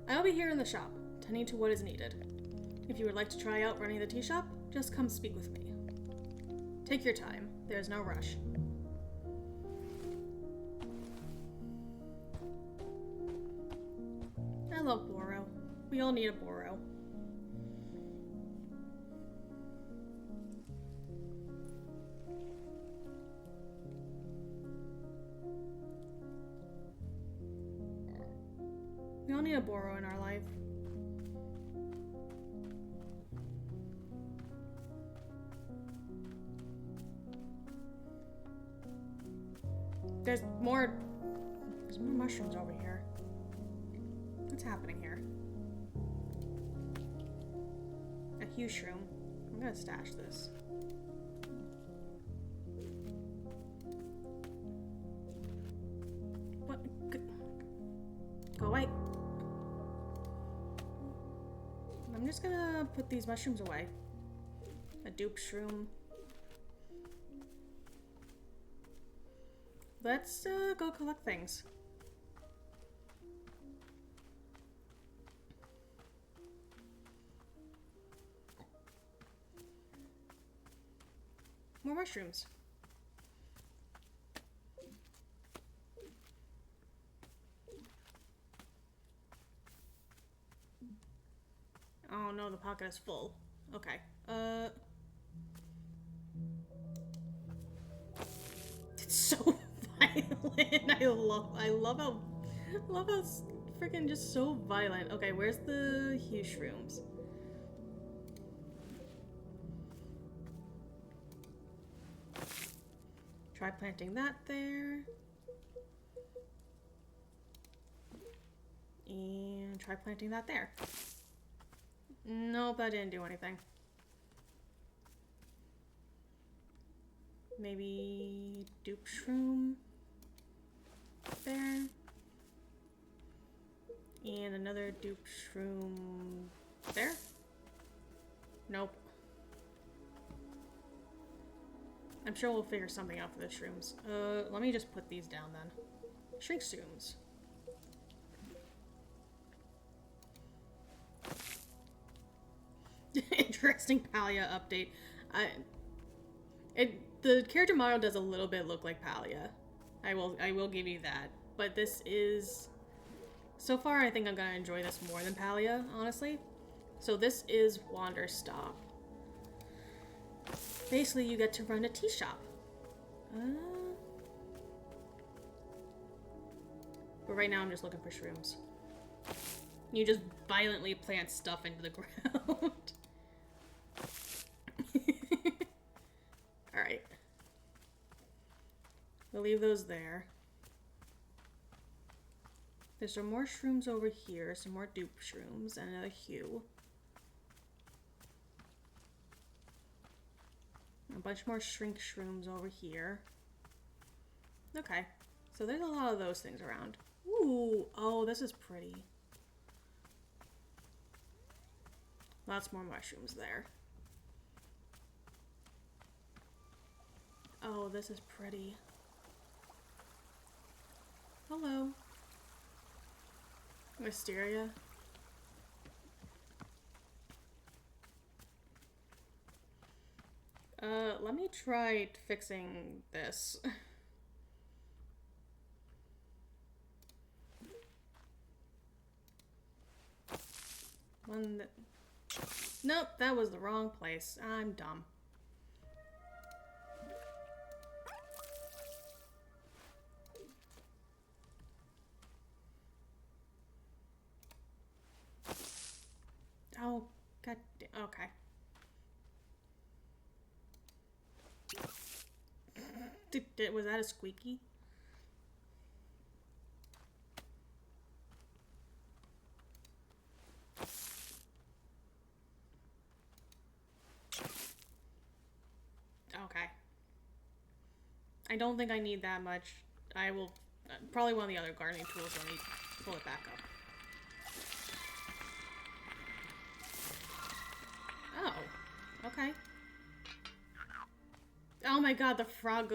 I'll be here in the shop, tending to what is needed. If you would like to try out running the tea shop, just come speak with me. Take your time. There is no rush. I love Boro. We all need a Boro. We all need a Boro in our life. There's more mushrooms over here. What's happening here? A huge shroom. I'm gonna stash this. What? Go away. I'm just gonna put these mushrooms away. A dupe shroom. Let's go collect things. More mushrooms. Oh no, the pocket is full. Okay. It's so violent. I love how freaking just so violent. Okay, where's the huge shrooms? Try planting that there. And try planting that there. Nope, that didn't do anything. Maybe dupe shroom there. And another dupe shroom there. Nope. I'm sure we'll figure something out for the shrooms. Let me just put these down then. Shrink shrooms. Interesting Palia update. The character model does a little bit look like Palia. I will give you that. But this is, so far I think I'm gonna enjoy this more than Palia, honestly. So this is Wanderstop. Basically, you get to run a tea shop. But right now I'm just looking for shrooms. You just violently plant stuff into the ground. Alright. We'll leave those there. There's some more shrooms over here, some more dupe shrooms, and another hue. A bunch more shrink shrooms over here. Okay, so there's a lot of those things around. Ooh, oh, this is pretty. Lots more mushrooms there. Oh, this is pretty. Hello. Wisteria. Let me try fixing this. One that... Nope, that was the wrong place. I'm dumb. Oh, god damn. Okay. Was that a squeaky? Okay. I don't think I need that much. I will... probably one of the other gardening tools will need to pull it back up. Oh. Okay. Oh my god, the frog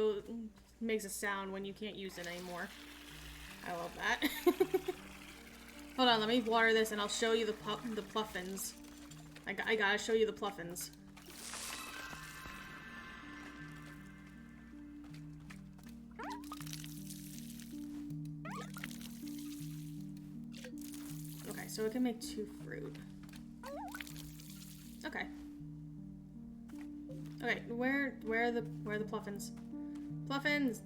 makes a sound when you can't use it anymore. I love that. Hold on, let me water this and I'll show you the pluffins. I gotta show you the pluffins. Okay, so it can make 2 fruit. Okay. Okay, where are the pluffins? Pluffins!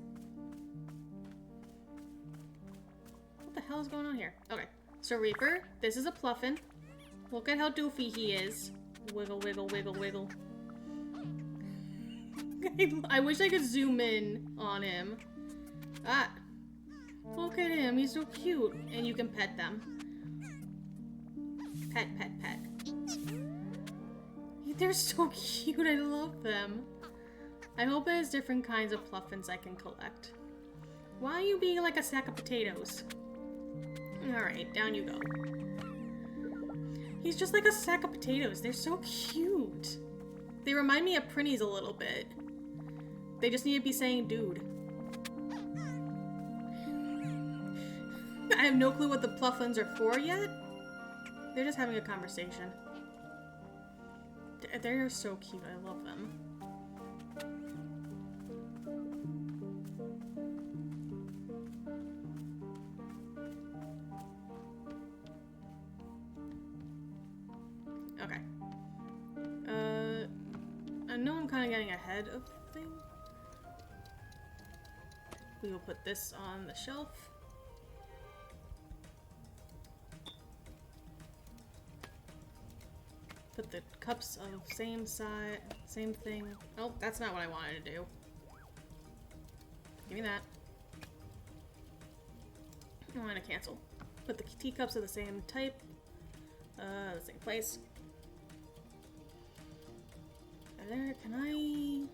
What the hell is going on here? Okay. So Reaper, this is a pluffin. Look at how doofy he is. Wiggle, wiggle, wiggle, wiggle. I wish I could zoom in on him. Ah. Look at him, he's so cute. And you can pet them. Pet, pet, pet. They're so cute, I love them. I hope there's different kinds of pluffins I can collect. Why are you being like a sack of potatoes? Alright, down you go. He's just like a sack of potatoes. They're so cute. They remind me of Prinnies a little bit. They just need to be saying dude. I have no clue what the pluffins are for yet. They're just having a conversation. They're so cute. I love them. Okay. I know I'm kind of getting ahead of the thing. We will put this on the shelf. Put the cups of same side, same thing. Oh, that's not what I wanted to do. Give me that. I want to cancel. Put the teacups of the same type, the same place. There, can I?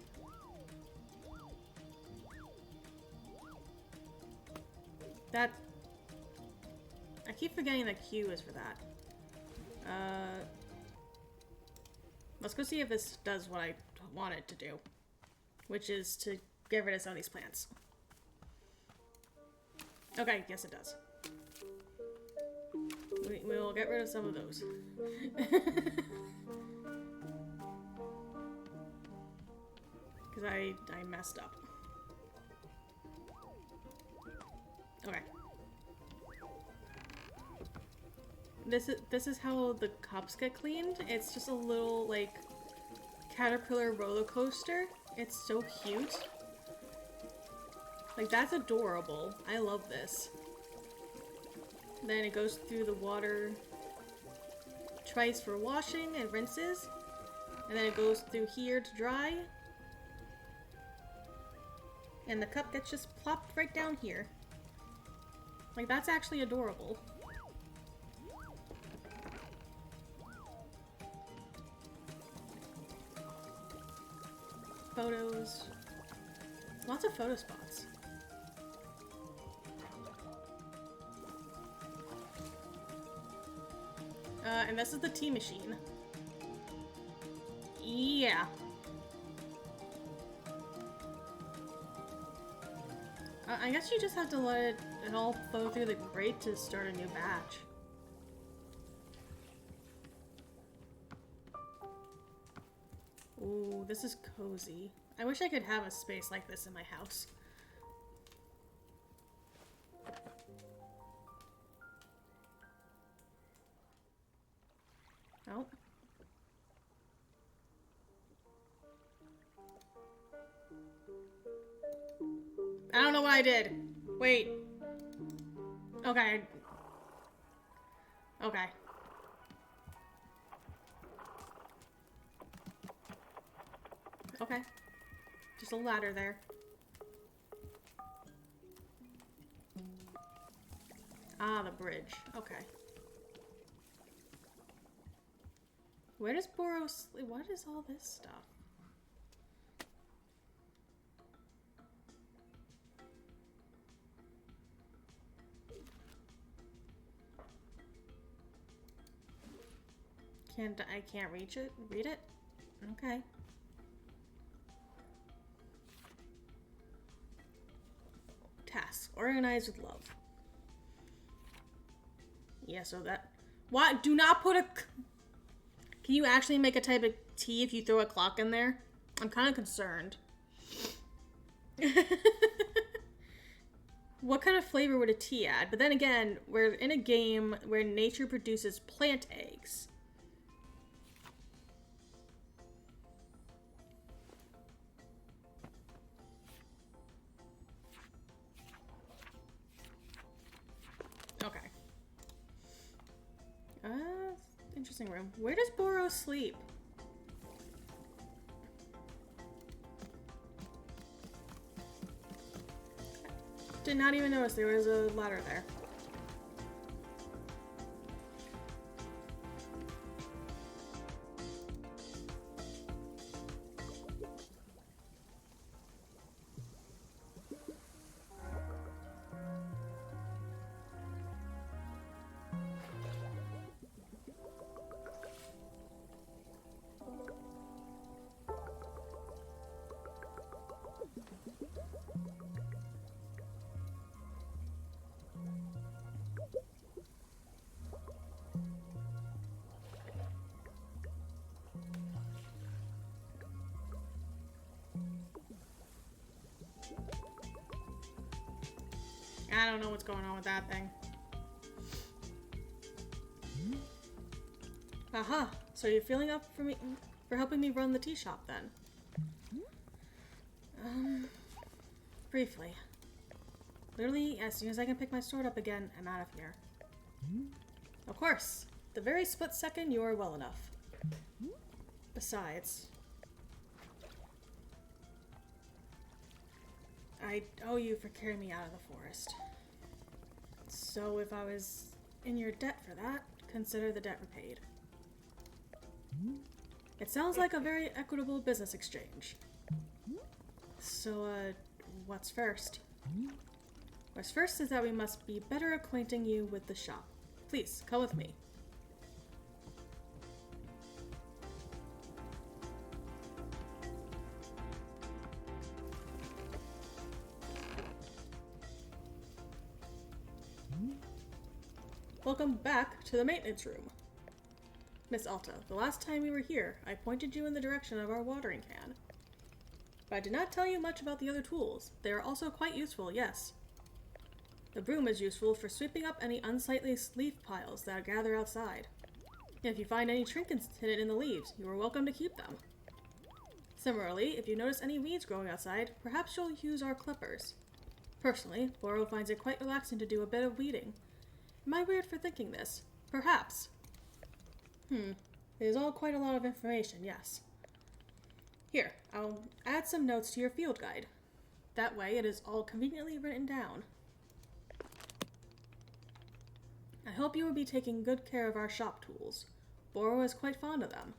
That. I keep forgetting that Q is for that. Let's go see if this does what I want it to do, which is to get rid of some of these plants. Okay, yes it does. We'll get rid of some of those. Because I messed up. Okay. This is how the cups get cleaned. It's just a little, like, caterpillar roller coaster. It's so cute. Like, that's adorable. I love this. Then it goes through the water twice for washing and rinses. And then it goes through here to dry. And the cup gets just plopped right down here. Like, that's actually adorable. Photos. Lots of photo spots. And this is the tea machine. Yeah. I guess you just have to let it all flow through the grate to start a new batch. Ooh, this is cozy. I wish I could have a space like this in my house. Oh. I don't know what I did. Wait. Okay. Okay. Okay. Just a ladder there. Ah, the bridge. Okay. Where does Boros sleep? What is all this stuff? I can't reach it? Read it? Okay. Tasks. Organized with love. Yeah, so that... What? Do not put a... Can you actually make a type of tea if you throw a clock in there? I'm kind of concerned. What kind of flavor would a tea add? But then again, we're in a game where nature produces plant eggs. Okay. Interesting room. Where does Boros sleep? Did not even notice there was a ladder there. I don't know what's going on with that thing. Aha! So you're feeling up for me for helping me run the tea shop then? Briefly. Literally, as soon as I can pick my sword up again, I'm out of here. Of course. The very split second you are well enough. Besides, I owe you for carrying me out of the forest. So if I was in your debt for that, consider the debt repaid. It sounds like a very equitable business exchange. So, what's first? What's first is that we must be better acquainting you with the shop. Please, come with me. Welcome back to the maintenance room. Miss Alta, the last time we were here, I pointed you in the direction of our watering can. But I did not tell you much about the other tools. They are also quite useful, yes. The broom is useful for sweeping up any unsightly leaf piles that gather outside. If you find any trinkets hidden in the leaves, you are welcome to keep them. Similarly, if you notice any weeds growing outside, perhaps you'll use our clippers. Personally, Boro finds it quite relaxing to do a bit of weeding. Am I weird for thinking this? Perhaps. It is all quite a lot of information, yes. Here, I'll add some notes to your field guide. That way it is all conveniently written down. I hope you will be taking good care of our shop tools. Boro is quite fond of them.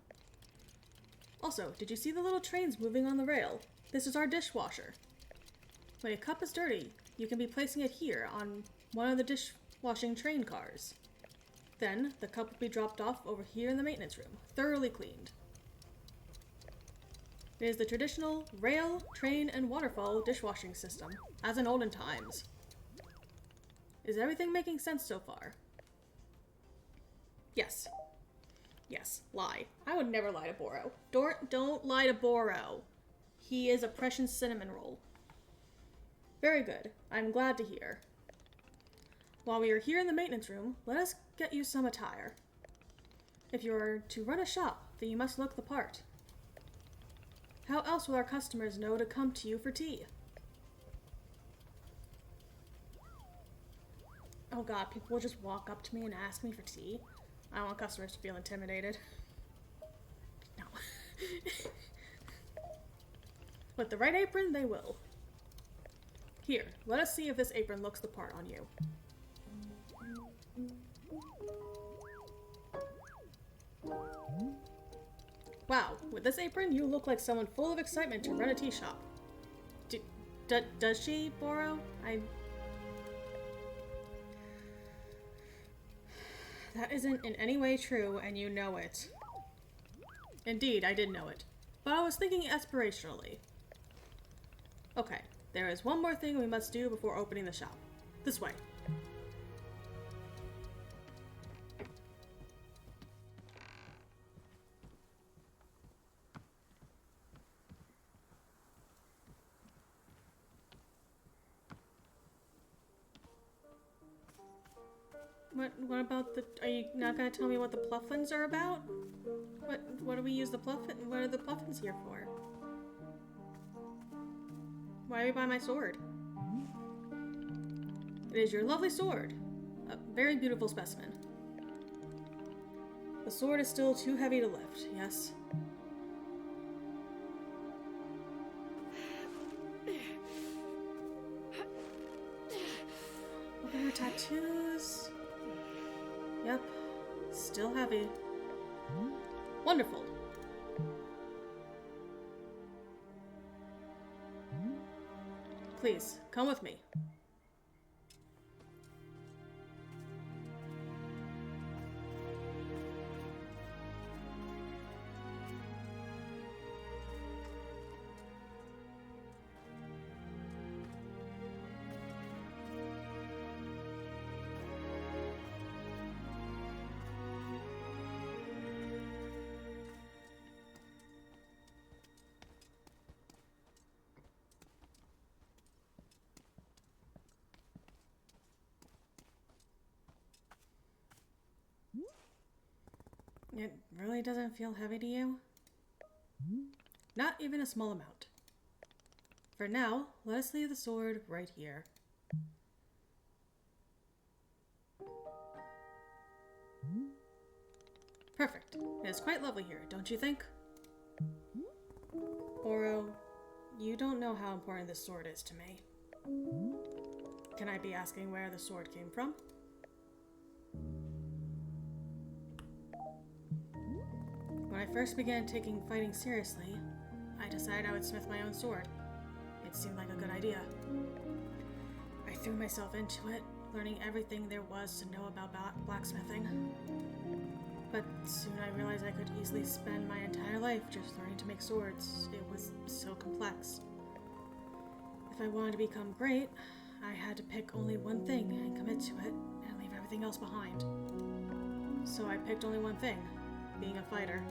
Also, did you see the little trains moving on the rail? This is our dishwasher. When a cup is dirty, you can be placing it here on one of the dishwashing train cars. Then, the cup will be dropped off over here in the maintenance room, thoroughly cleaned. It is the traditional rail, train, and waterfall dishwashing system, as in olden times. Is everything making sense so far? Yes. Yes, lie. I would never lie to Boro. Don't lie to Boro. He is a precious cinnamon roll. Very good. I'm glad to hear. While we are here in the maintenance room, let us get you some attire. If you are to run a shop, then you must look the part. How else will our customers know to come to you for tea? Oh god, people will just walk up to me and ask me for tea. I don't want customers to feel intimidated. No. With the right apron, they will. Here, let us see if this apron looks the part on you. Wow, with this apron, you look like someone full of excitement to run a tea shop. Does she, Boro? That isn't in any way true, and you know it. Indeed, I did know it. But I was thinking aspirationally. Okay, there is one more thing we must do before opening the shop. This way. What about the... Are you not gonna tell me what the pluffins are about? What do we use the pluffin... What are the pluffins here for? Why are we buy my sword? It is your lovely sword. A very beautiful specimen. The sword is still too heavy to lift, yes? Look at her tattoos. Yep, still heavy. Wonderful. Please, come with me. It really doesn't feel heavy to you? Not even a small amount. For now, let us leave the sword right here. Perfect. It is quite lovely here, don't you think? Oro, you don't know how important this sword is to me. Can I be asking where the sword came from? When I first began taking fighting seriously, I decided I would smith my own sword. It seemed like a good idea. I threw myself into it, learning everything there was to know about blacksmithing. But soon I realized I could easily spend my entire life just learning to make swords. It was so complex. If I wanted to become great, I had to pick only one thing and commit to it, and leave everything else behind. So I picked only one thing, being a fighter.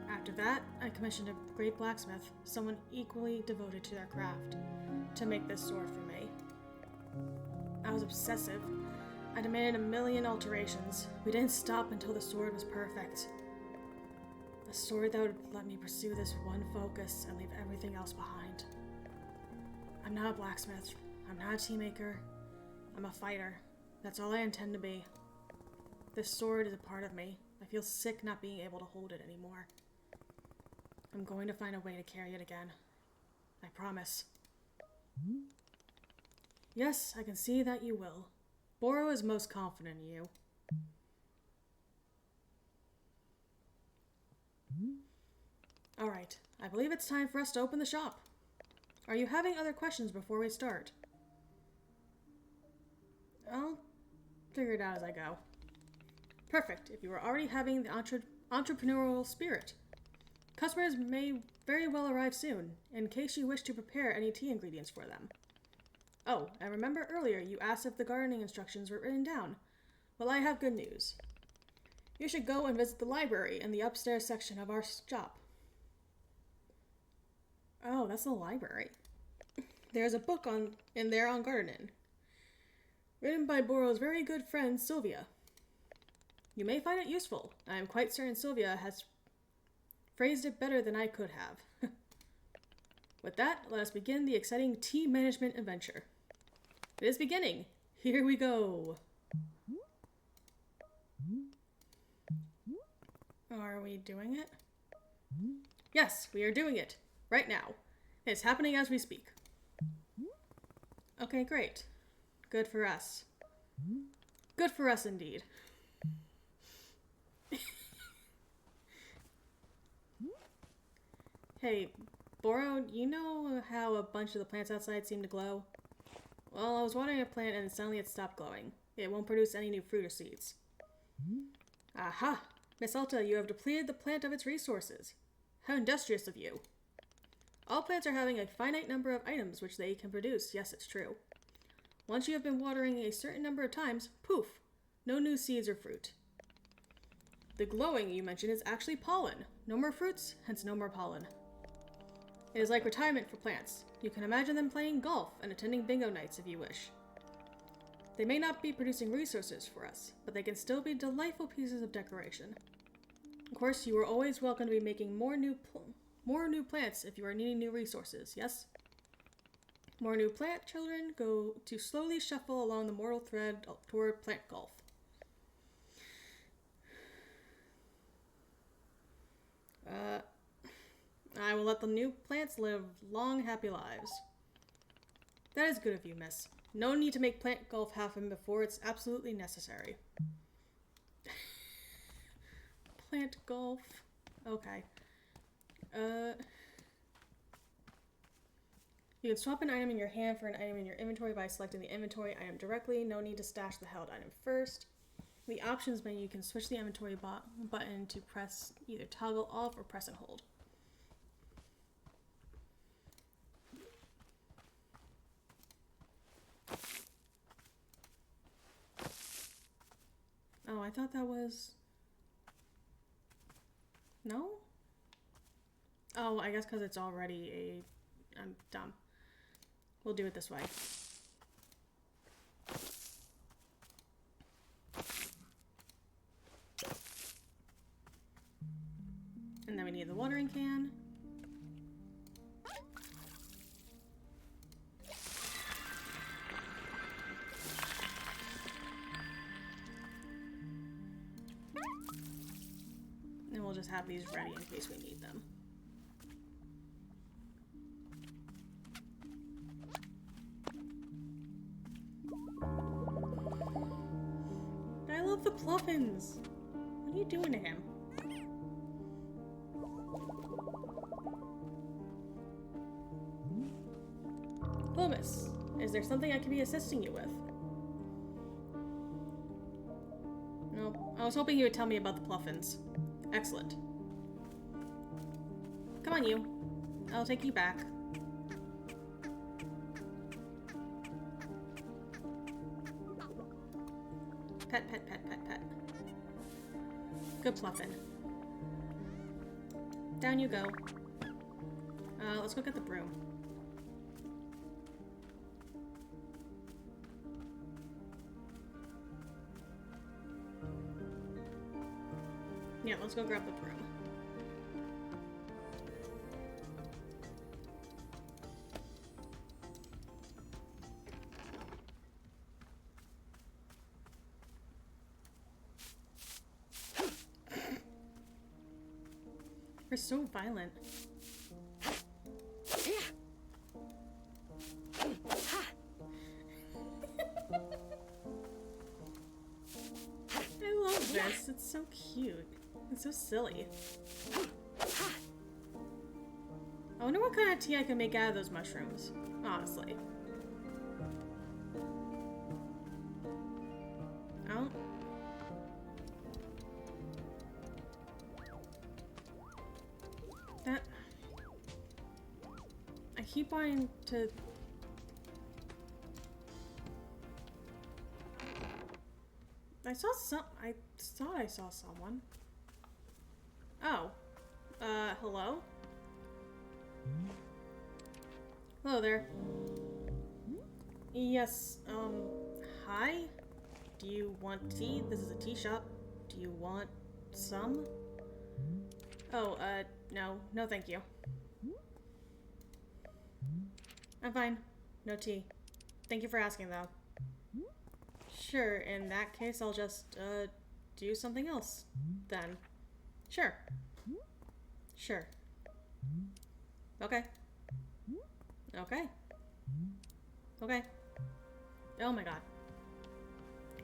After that, I commissioned a great blacksmith, someone equally devoted to their craft, to make this sword for me. I was obsessive. I demanded 1,000,000 alterations. We didn't stop until the sword was perfect. A sword that would let me pursue this one focus and leave everything else behind. I'm not a blacksmith. I'm not a tea maker. I'm a fighter. That's all I intend to be. This sword is a part of me. I feel sick not being able to hold it anymore. I'm going to find a way to carry it again. I promise. Yes, I can see that you will. Boro is most confident in you. Alright, I believe it's time for us to open the shop. Are you having other questions before we start? I'll figure it out as I go. Perfect, if you are already having the entrepreneurial spirit. Customers may very well arrive soon, in case you wish to prepare any tea ingredients for them. Oh, I remember earlier you asked if the gardening instructions were written down. Well, I have good news. You should go and visit the library in the upstairs section of our shop. Oh, that's the library. There's a book in there on gardening, written by Boro's very good friend Sylvia. You may find it useful. I am quite certain Sylvia has phrased it better than I could have. With that, let us begin the exciting tea management adventure. It is beginning. Here we go. Are we doing it? Yes, we are doing it. Right now. It's happening as we speak. Okay, great. Good for us. Good for us indeed. Hey, Boro, you know how a bunch of the plants outside seem to glow? Well, I was watering a plant and suddenly it stopped glowing. It won't produce any new fruit or seeds. Aha! Miss Alta, you have depleted the plant of its resources. How industrious of you. All plants are having a finite number of items which they can produce. Yes, it's true. Once you have been watering a certain number of times, poof! No new seeds or fruit. The glowing you mentioned is actually pollen. No more fruits, hence no more pollen. It is like retirement for plants. You can imagine them playing golf and attending bingo nights if you wish. They may not be producing resources for us, but they can still be delightful pieces of decoration. Of course, you are always welcome to be making more new plants if you are needing new resources, yes? More new plant children go to slowly shuffle along the mortal thread toward plant golf. I will let the new plants live long, happy lives. That is good of you, miss. No need to make plant golf happen before it's absolutely necessary. Plant golf. Okay. You can swap an item in your hand for an item in your inventory by selecting the inventory item directly. No need to stash the held item first. In the options menu, you can switch the inventory button to press either toggle off or press and hold. Oh, I thought that was... No? Oh, I guess because it's already a... I'm dumb. We'll do it this way. And then we need the watering can. And we'll just have these ready in case we need them. I love the Pluffins! What are you doing to him? Plomus, is there something I can be assisting you with? No, I was hoping you would tell me about the Pluffins. Excellent. Come on, you. I'll take you back. Pet, pet, pet, pet, pet. Good Pluffin. Down you go. Let's go get the broom. Yeah, let's go grab the broom. You're so violent. I love this. It's so cute. It's so silly. I wonder what kind of tea I can make out of those mushrooms, honestly. Oh. That... I keep wanting to... I thought I saw someone. Oh. Hello? Hello there. Yes, hi? Do you want tea? This is a tea shop. Do you want some? Oh, no. No, thank you. I'm fine. No tea. Thank you for asking, though. Sure, in that case, I'll just, do something else, then. Sure. Sure. Okay. Okay. Okay. Oh my god.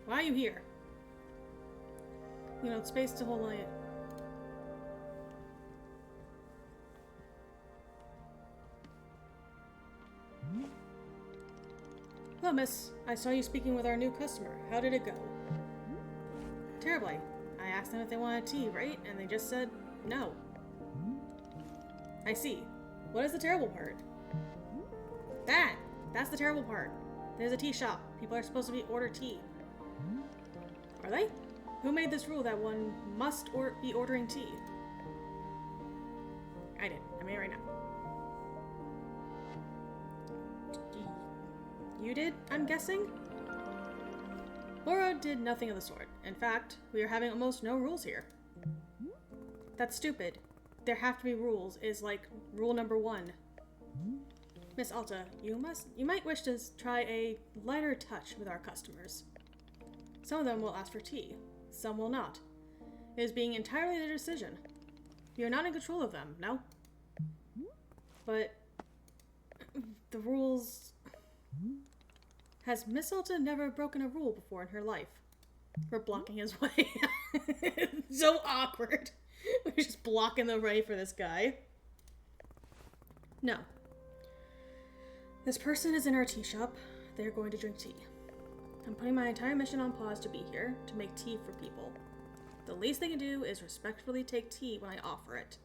Why are you here? You know, space to hold light. Hello, miss. I saw you speaking with our new customer. How did it go? Terribly. I asked them if they wanted tea, right? And they just said no. I see. What is the terrible part? That's the terrible part. There's a tea shop. People are supposed to order tea. Are they? Who made this rule that one must be ordering tea? I did. I made it right now. You did, I'm guessing? Laura did nothing of the sort. In fact, we are having almost no rules here. That's stupid. There have to be rules, is like rule number 1. Miss Alta, you might wish to try a lighter touch with our customers. Some of them will ask for tea, some will not. It is being entirely their decision. You are not in control of them, no? But the rules... Has Miss Alta never broken a rule before in her life? We're blocking his way. So awkward. We're just blocking the way for this guy. No. This person is in our tea shop. They're going to drink tea. I'm putting my entire mission on pause to be here, to make tea for people. The least they can do is respectfully take tea when I offer it.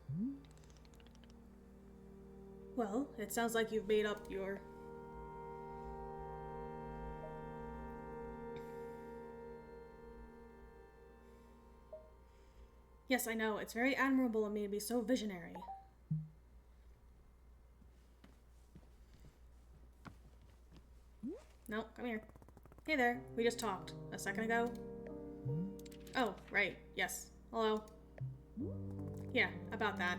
Well, it sounds like you've made up your... Yes, I know. It's very admirable of me to be so visionary. No, come here. Hey there. We just talked a second ago. Oh, right. Yes. Hello. Yeah, about that.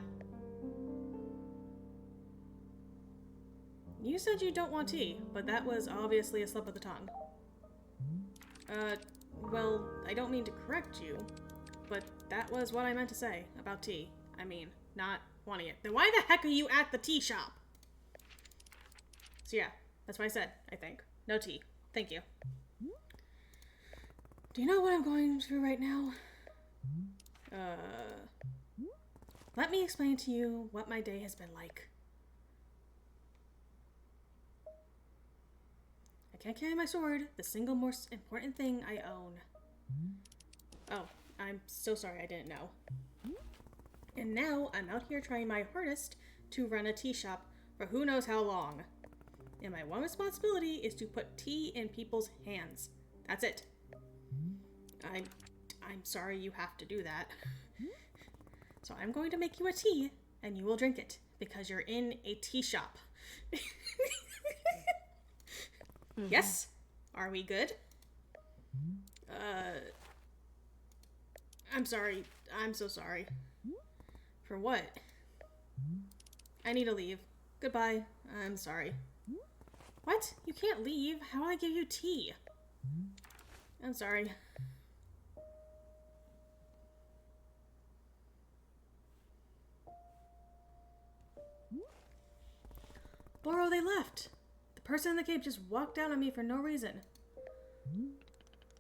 You said you don't want tea, but that was obviously a slip of the tongue. Well, I don't mean to correct you, but that was what I meant to say about tea. I mean, not wanting it. Then why the heck are you at the tea shop? So yeah, that's what I said, I think. No tea. Thank you. Do you know what I'm going through right now? Let me explain to you what my day has been like. I can't carry my sword, the single most important thing I own. Oh, I'm so sorry I didn't know. And now I'm out here trying my hardest to run a tea shop for who knows how long. And my one responsibility is to put tea in people's hands. That's it. I'm sorry you have to do that. So I'm going to make you a tea, and you will drink it, because you're in a tea shop. Yes? Are we good? I'm sorry. I'm so sorry. For what? I need to leave. Goodbye. I'm sorry. What? You can't leave. How do I give you tea? I'm sorry. Boro, they left. The person in the cave just walked out on me for no reason.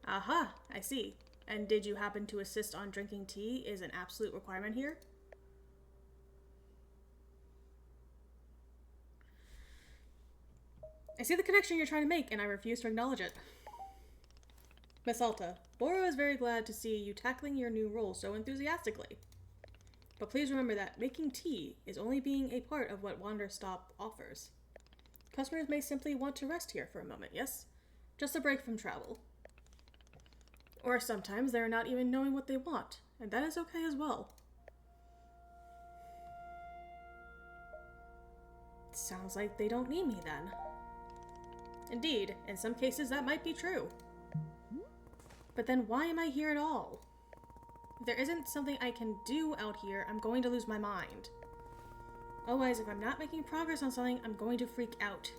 Aha, I see. And did you happen to assist on drinking tea is an absolute requirement here? I see the connection you're trying to make, and I refuse to acknowledge it. Miss Alta, Boro is very glad to see you tackling your new role so enthusiastically. But please remember that making tea is only being a part of what Wanderstop offers. Customers may simply want to rest here for a moment, yes? Just a break from travel. Or sometimes they're not even knowing what they want, and that is okay as well. Sounds like they don't need me then. Indeed, in some cases that might be true. But then why am I here at all? If there isn't something I can do out here, I'm going to lose my mind. Otherwise, if I'm not making progress on something, I'm going to freak out.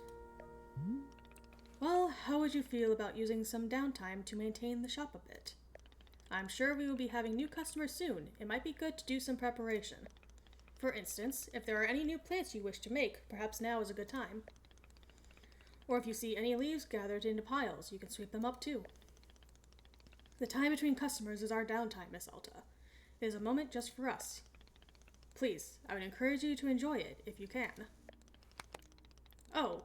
Well, how would you feel about using some downtime to maintain the shop a bit? I'm sure we will be having new customers soon. It might be good to do some preparation. For instance, if there are any new plants you wish to make, perhaps now is a good time. Or if you see any leaves gathered into piles, you can sweep them up too. The time between customers is our downtime, Miss Alta. It is a moment just for us. Please, I would encourage you to enjoy it if you can. Oh,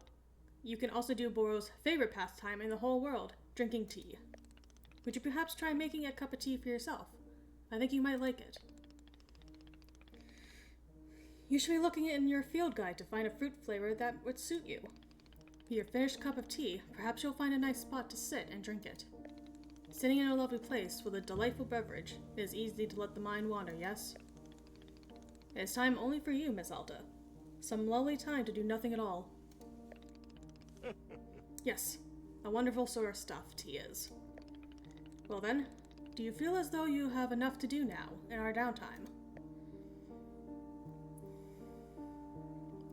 you can also do Boro's favorite pastime in the whole world, drinking tea. Would you perhaps try making a cup of tea for yourself? I think you might like it. You should be looking in your field guide to find a fruit flavor that would suit you. With your finished cup of tea, perhaps you'll find a nice spot to sit and drink it. Sitting in a lovely place with a delightful beverage, it is easy to let the mind wander, yes? It is time only for you, Miss Alta. Some lovely time to do nothing at all. Yes, a wonderful sort of stuff tea is. Well then, do you feel as though you have enough to do now, in our downtime?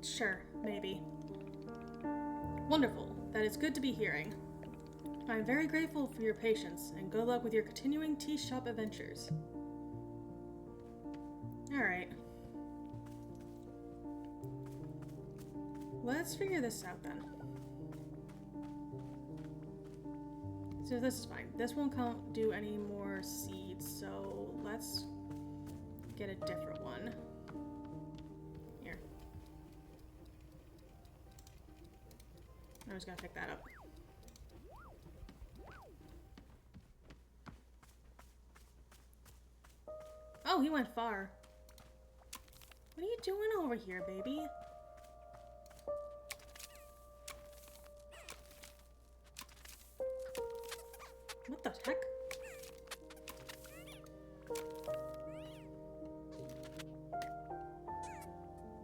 Sure, maybe. Wonderful, that is good to be hearing. I am very grateful for your patience, and good luck with your continuing tea shop adventures. Alright. Let's figure this out then. So this is fine. This won't do any more seeds, so let's get a different one. Here. I'm just gonna pick that up. Oh, he went far. What are you doing over here, baby? What the heck?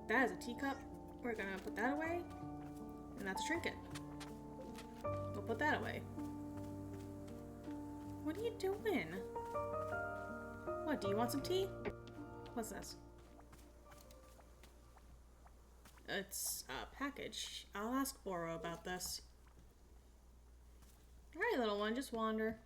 That is a teacup. We're gonna put that away. And that's a trinket. We'll put that away. What are you doing? What, do you want some tea? What's this? It's a package. I'll ask Boro about this. Alright, little one, just wander.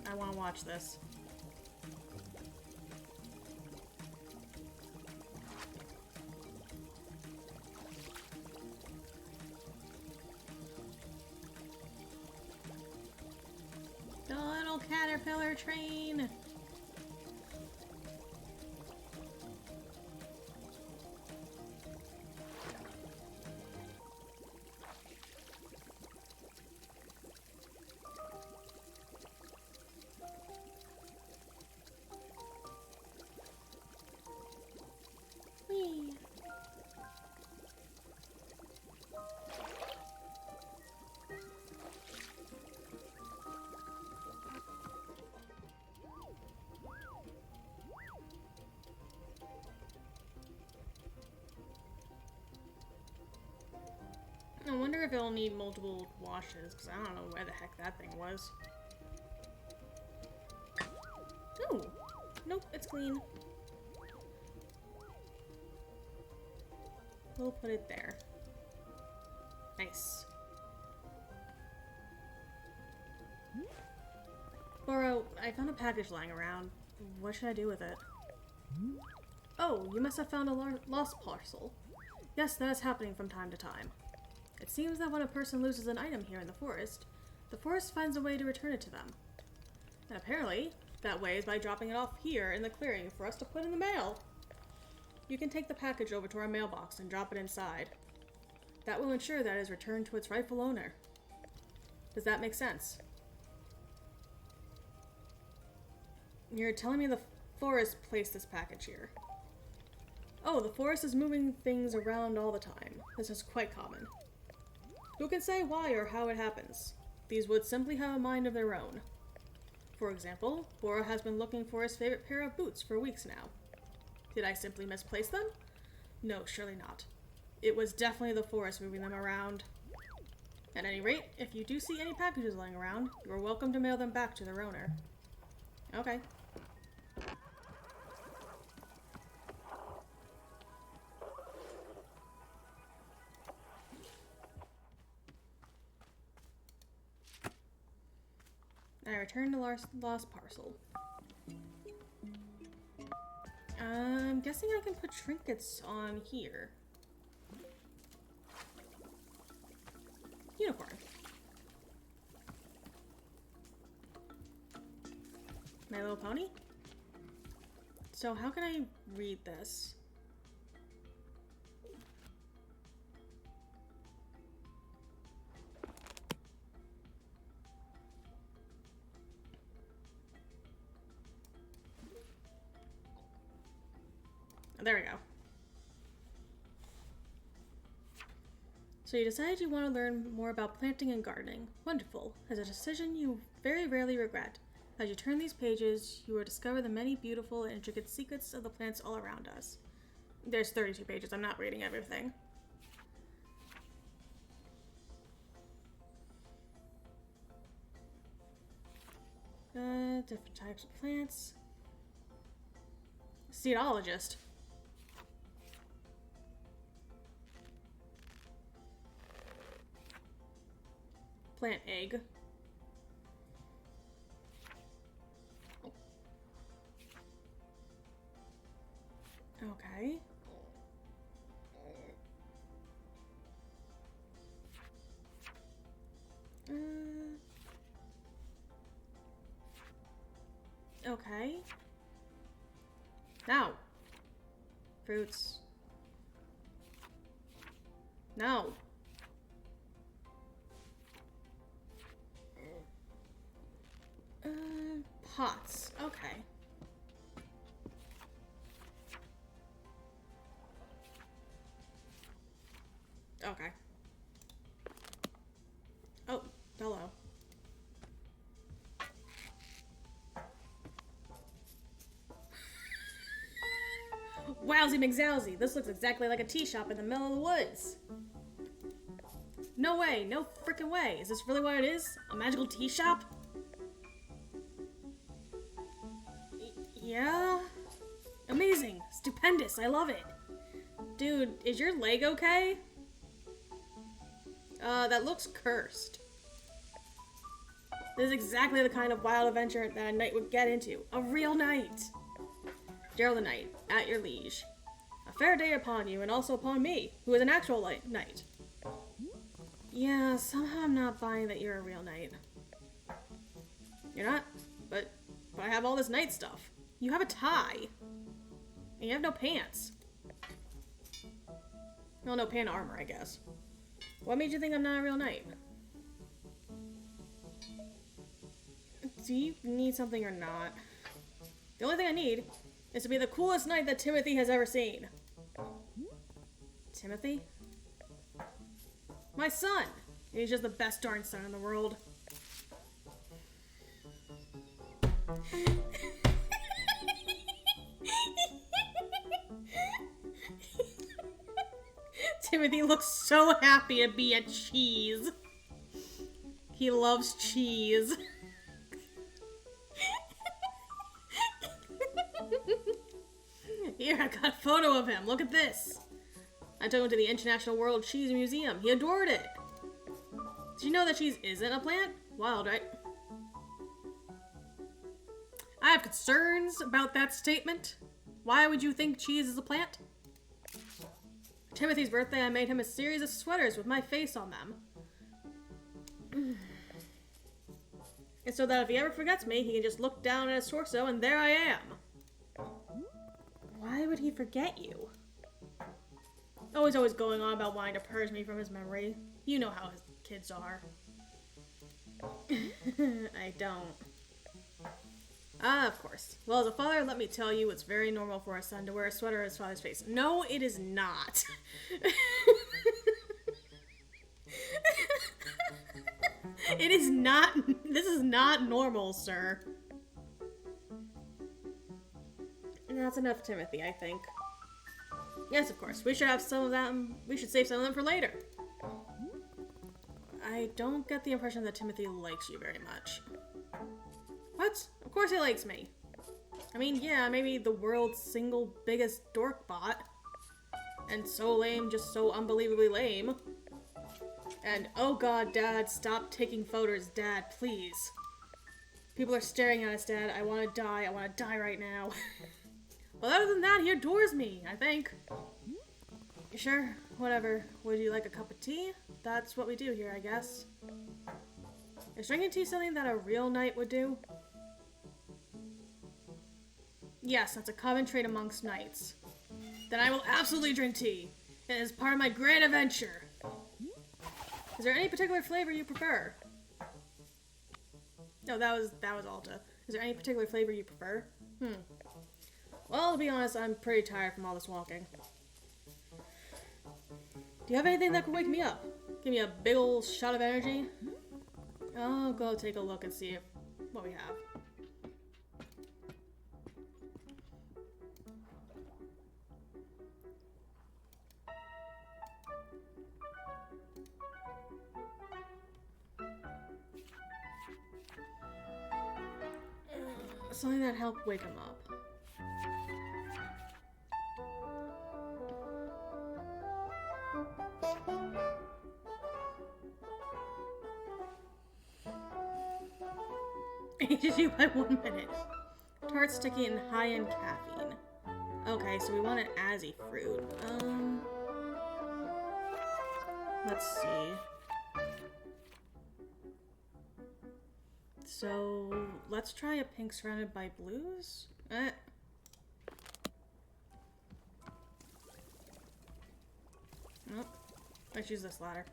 I want to watch this. The little caterpillar train! Whee! I wonder if it'll need multiple washes, because I don't know where the heck that thing was. Oh! Nope, it's clean. We'll put it there. Nice. Boro, I found a package lying around. What should I do with it? Oh, you must have found a lost parcel. Yes, that is happening from time to time. It seems that when a person loses an item here in the forest finds a way to return it to them. And apparently, that way is by dropping it off here in the clearing for us to put in the mail. You can take the package over to our mailbox and drop it inside. That will ensure that it is returned to its rightful owner. Does that make sense? You're telling me the forest placed this package here. Oh, the forest is moving things around all the time. This is quite common. Who can say why or how it happens? These woods simply have a mind of their own. For example, Bora has been looking for his favorite pair of boots for weeks now. Did I simply misplace them? No, surely not. It was definitely the forest moving them around. At any rate, if you do see any packages lying around, you are welcome to mail them back to their owner. Okay. I returned the lost parcel. I'm guessing I can put trinkets on here. Unicorn. My Little Pony? So how can I read this? There we go. So you decided you want to learn more about planting and gardening. Wonderful. As a decision you very rarely regret. As you turn these pages, you will discover the many beautiful and intricate secrets of the plants all around us. There's 32 pages. I'm not reading everything. Different types of plants. Seedologist. Plant egg. Okay. Okay. Now. Fruits. No. Pots. Okay. Okay. Oh, hello. Wowsy McZowsy, this looks exactly like a tea shop in the middle of the woods. No way, no freaking way. Is this really what it is? A magical tea shop? Yeah? Amazing. Stupendous. I love it. Dude, is your leg okay? That looks cursed. This is exactly the kind of wild adventure that a knight would get into. A real knight. Gerald the Knight, at your liege. A fair day upon you, and also upon me, who is an actual knight. Yeah, somehow I'm not buying that you're a real knight. You're not? But I have all this knight stuff. You have a tie. And you have no pants. Well, no pant armor, I guess. What made you think I'm not a real knight? Do you need something or not? The only thing I need is to be the coolest knight that Timothy has ever seen. Timothy? My son! He's just the best darn son in the world. Timothy looks so happy to be at cheese. He loves cheese. Here, I got a photo of him. Look at this. I took him to the International World Cheese Museum. He adored it. Did you know that cheese isn't a plant? Wild, right? I have concerns about that statement. Why would you think cheese is a plant? For Timothy's birthday, I made him a series of sweaters with my face on them. And so that if he ever forgets me, he can just look down at his torso and there I am. Why would he forget you? Always going on about wanting to purge me from his memory. You know how his kids are. I don't. Ah, of course. Well, as a father, let me tell you, it's very normal for a son to wear a sweater on his father's face. No, it is not. It is not. This is not normal, sir. And that's enough, Timothy, I think. Yes, of course. We should have some of them. We should save some of them for later. I don't get the impression that Timothy likes you very much. What? Of course he likes me. I mean, yeah, maybe the world's single biggest dork bot. And so lame, just so unbelievably lame. And, oh god, Dad, stop taking photos, Dad, please. People are staring at us, Dad. I want to die. I want to die right now. Well, other than that, he adores me, I think. Sure, whatever. Would you like a cup of tea? That's what we do here, I guess. Is drinking tea something that a real knight would do? Yes, that's a common trait amongst knights. Then I will absolutely drink tea. It is part of my grand adventure. Is there any particular flavor you prefer? No, that was Alta. Is there any particular flavor you prefer? Well, to be honest, I'm pretty tired from all this walking. Do you have anything that could wake me up? Give me a big ol' shot of energy? I'll go take a look and see what we have. Something that helped wake him up. Ages you by 1 minute. Tart, sticky, and high in caffeine. Okay, so we want an Azzy fruit. Let's see. So, let's try a pink surrounded by blues. Nope. Let's use this ladder.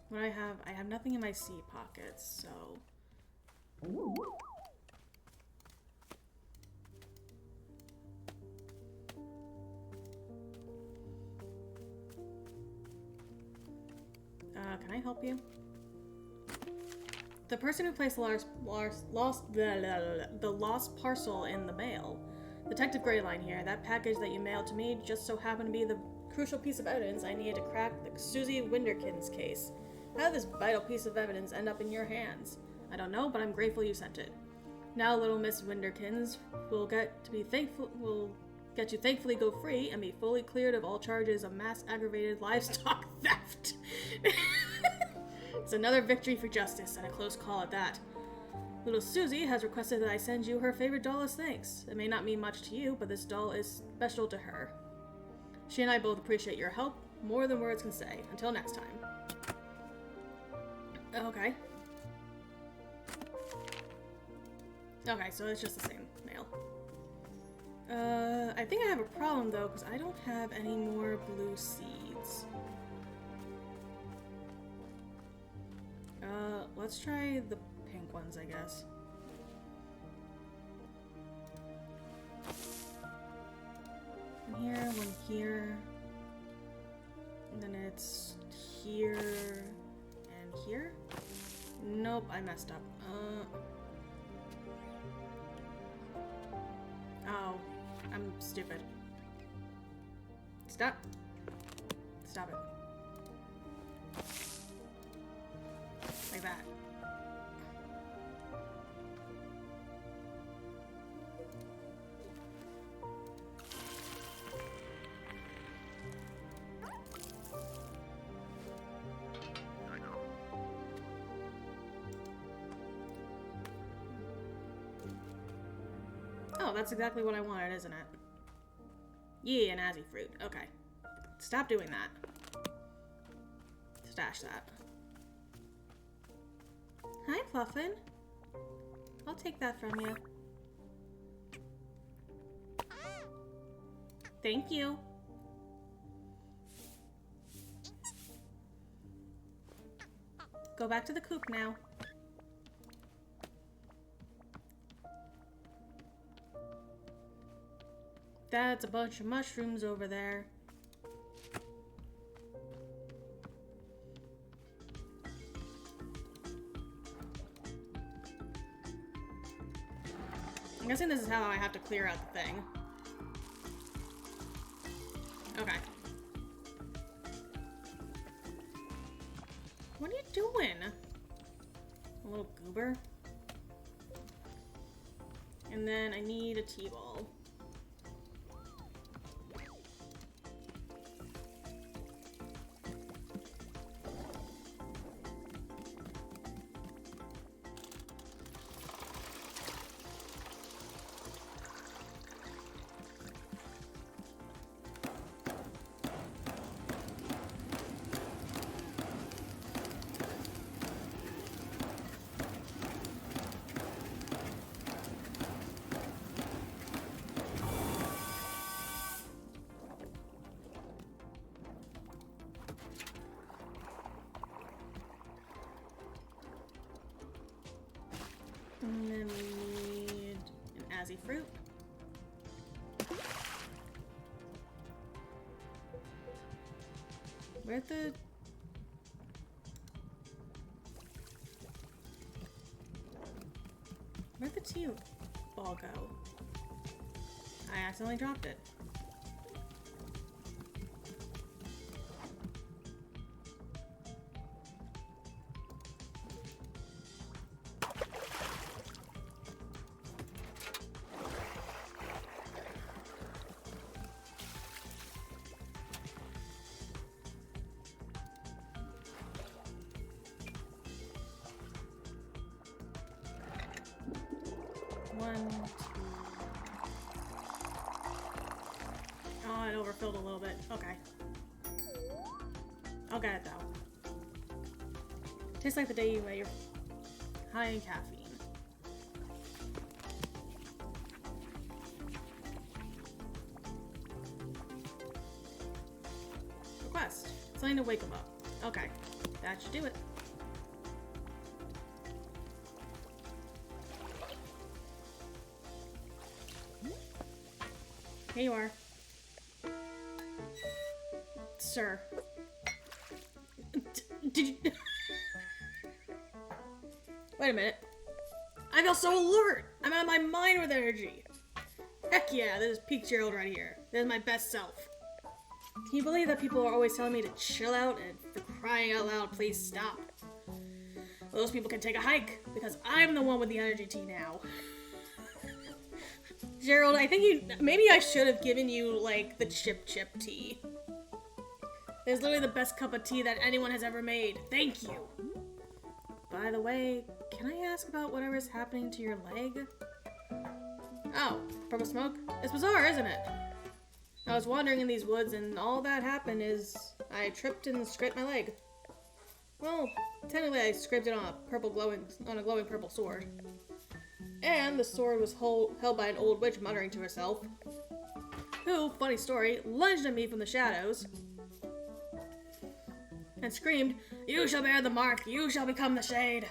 What I have nothing in my seed pockets, so. Can I help you? The person who placed the lost parcel in the mail. Detective Greyline here. That package that you mailed to me just so happened to be the crucial piece of evidence I needed to crack the Susie Winderkins case. How did this vital piece of evidence end up in your hands? I don't know, but I'm grateful you sent it. Now, little Miss Winderkins will get you thankfully go free and be fully cleared of all charges of mass aggravated livestock theft. It's another victory for justice, and a close call at that. Little Susie has requested that I send you her favorite doll as thanks. It may not mean much to you, but this doll is special to her. She and I both appreciate your help more than words can say. Until next time. Okay. Okay, so it's just the same mail. I think I have a problem though, because I don't have any more blue seeds. Let's try the pink ones, I guess. One here, one here. And then it's here and here. Nope, I messed up. Oh, I'm stupid. Stop. Stop it. Like that. Oh, that's exactly what I wanted, isn't it? Yeah, an Azzy fruit. Okay. Stop doing that. Stash that. Hi, Fluffin. I'll take that from you. Thank you. Go back to the coop now. That's a bunch of mushrooms over there. I'm guessing this is how I have to clear out the thing. Okay. What are you doing? A little goober. And then I need a T-ball. And then we need an Azzy fruit. Where'd the tea ball go? I accidentally dropped it. One, two. Oh, it overfilled a little bit. Okay. I'll get it though. Tastes like the day you met your high in caffeine. Request. Something to wake him up. Okay. That should do it. Here you are. Sir. Did you... Wait a minute. I feel so alert! I'm out of my mind with energy! Heck yeah, this is peak Gerald right here. This is my best self. Can you believe that people are always telling me to chill out and for crying out loud, please stop? Well, those people can take a hike, because I'm the one with the energy tea now. Gerald, I think maybe I should have given you, like, the chip tea. It's literally the best cup of tea that anyone has ever made. Thank you! By the way, can I ask about whatever's happening to your leg? Oh, purple smoke? It's bizarre, isn't it? I was wandering in these woods and all that happened is I tripped and scraped my leg. Well, technically I scraped it on a glowing purple sword. And the sword was held by an old witch muttering to herself, who, funny story, lunged at me from the shadows and screamed, "You shall bear the mark, you shall become the shade.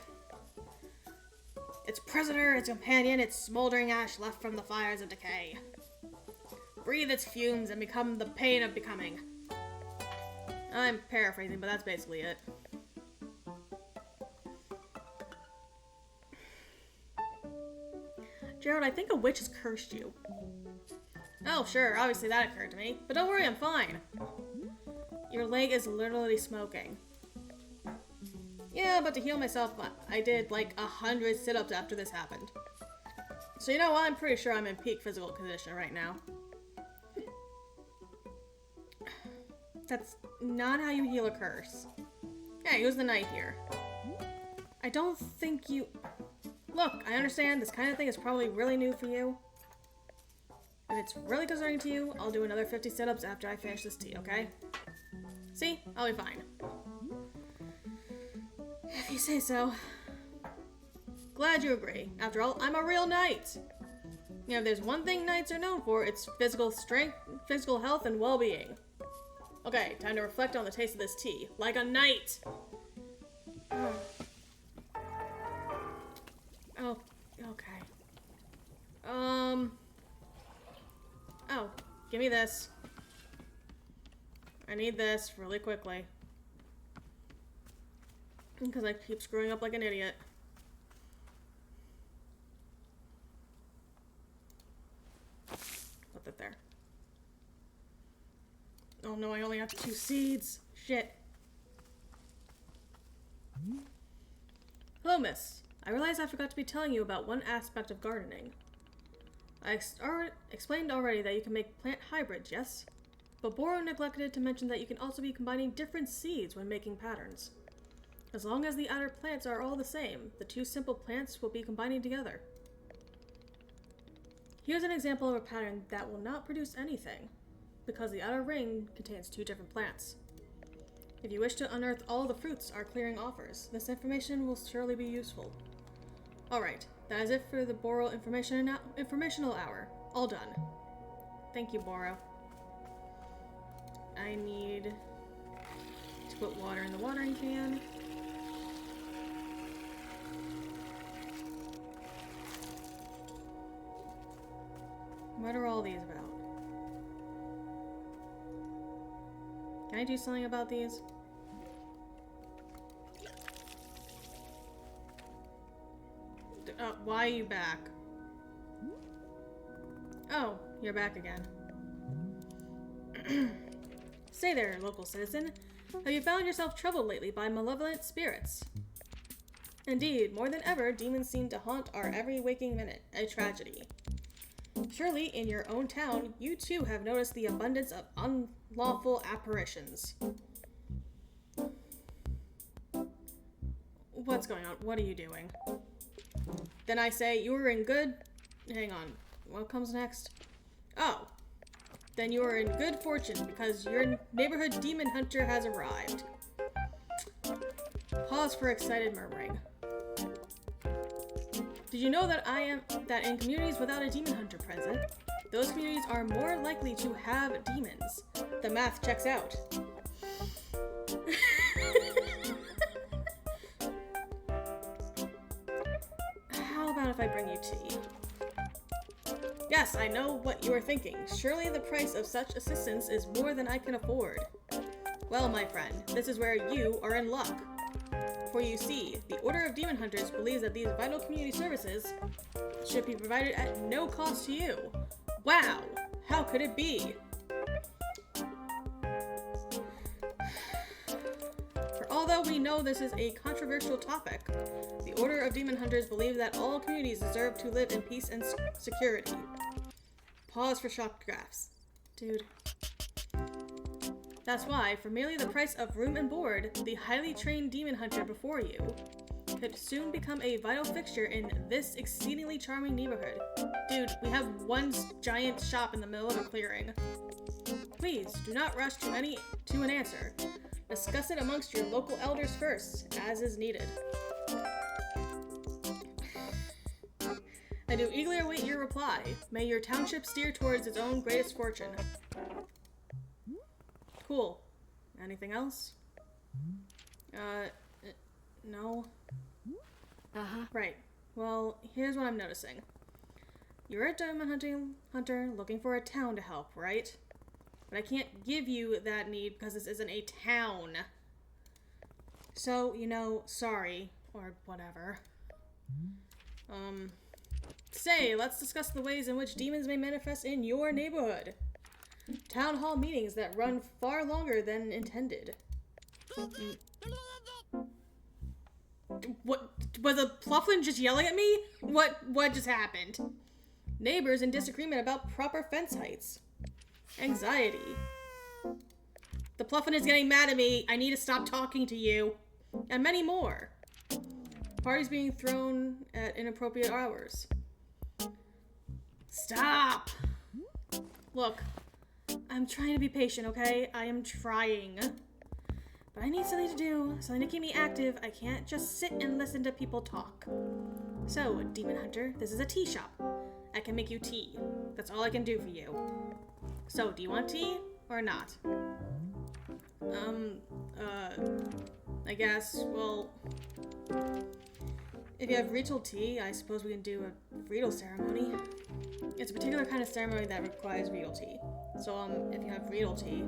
Its prisoner, its companion, its smoldering ash left from the fires of decay. Breathe its fumes and become the pain of becoming." I'm paraphrasing, but that's basically it. Gerald, I think a witch has cursed you. Oh, sure, obviously that occurred to me. But don't worry, I'm fine. Your leg is literally smoking. Yeah, but to heal myself, I did like 100 sit-ups after this happened. So you know what? I'm pretty sure I'm in peak physical condition right now. That's not how you heal a curse. Yeah, use the knife here. I don't think you... Look, I understand this kind of thing is probably really new for you. If it's really concerning to you, I'll do another 50 sit-ups after I finish this tea, okay? See? I'll be fine. If you say so. Glad you agree. After all, I'm a real knight. Yeah, if there's one thing knights are known for, it's physical strength, physical health, and well-being. Okay, time to reflect on the taste of this tea. Like a knight! Oh, okay. Oh, give me this. I need this really quickly. Because I keep screwing up like an idiot. Put that there. Oh no, I only have 2 seeds. Shit. Hello, miss. I realize I forgot to be telling you about one aspect of gardening. I explained already that you can make plant hybrids, yes? But Boro neglected to mention that you can also be combining different seeds when making patterns. As long as the outer plants are all the same, the 2 simple plants will be combining together. Here's an example of a pattern that will not produce anything, because the outer ring contains 2 different plants. If you wish to unearth all the fruits our clearing offers, this information will surely be useful. Alright, that is it for the Boro informational hour. All done. Thank you, Boro. I need to put water in the watering can. What are all these about? Can I do something about these? Why are you back? Oh, you're back again. Say there, local citizen. Have you found yourself troubled lately by malevolent spirits? Indeed, more than ever, demons seem to haunt our every waking minute. A tragedy. Surely, in your own town, you too have noticed the abundance of unlawful apparitions. What's going on? What are you doing? Then I say, you are in good... Hang on. What comes next? Oh. Then you are in good fortune, because your neighborhood demon hunter has arrived. Pause for excited murmuring. Did you know that that in communities without a demon hunter present, those communities are more likely to have demons? The math checks out. How about if I bring you tea? Yes, I know what you are thinking. Surely the price of such assistance is more than I can afford. Well, my friend, this is where you are in luck. For you see, the Order of Demon Hunters believes that these vital community services should be provided at no cost to you. Wow! How could it be? For although we know this is a controversial topic, the Order of Demon Hunters believe that all communities deserve to live in peace and security. Pause for shock graphs. Dude. That's why, for merely the price of room and board, the highly trained demon hunter before you could soon become a vital fixture in this exceedingly charming neighborhood. Dude, we have one giant shop in the middle of a clearing. Please, do not rush to an answer. Discuss it amongst your local elders first, as is needed. I do eagerly await your reply. May your township steer towards its own greatest fortune. Cool. Anything else? No. Uh-huh. Right. Well, here's what I'm noticing. You're a demon hunter looking for a town to help, right? But I can't give you that need because this isn't a town. So, sorry. Or whatever. Say, let's discuss the ways in which demons may manifest in your neighborhood. Town hall meetings that run far longer than intended. What? Was a Plufflin just yelling at me? What just happened? Neighbors in disagreement about proper fence heights. Anxiety. The Pluffin is getting mad at me. I need to stop talking to you. And many more. Parties being thrown at inappropriate hours. Stop! Look. I'm trying to be patient, okay? I am trying. But I need something to do, something to keep me active. I can't just sit and listen to people talk. So, Demon Hunter, this is a tea shop. I can make you tea. That's all I can do for you. So, do you want tea or not? I guess, well, if you have ritual tea, I suppose we can do a ritual ceremony. It's a particular kind of ceremony that requires ritual tea. So, if you have ritual tea...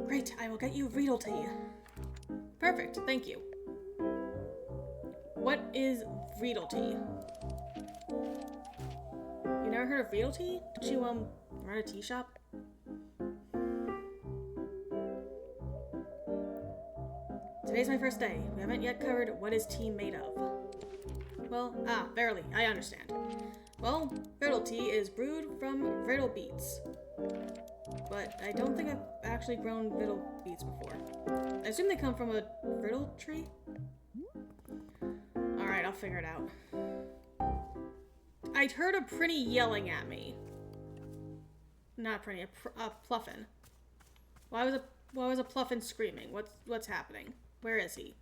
Great, I will get you ritual tea. Perfect, thank you. What is ritual tea? You never heard of ritual tea? Did you, run a tea shop? Today's my first day. We haven't yet covered what is tea made of. Well, barely. I understand. Well, brittle tea is brewed from brittle beets. But I don't think I've actually grown brittle beets before. I assume they come from a brittle tree? Alright, I'll figure it out. I'd heard a Prinny yelling at me. Not Prinny, a Pluffin. Why was a Pluffin screaming? What's happening? Where is he?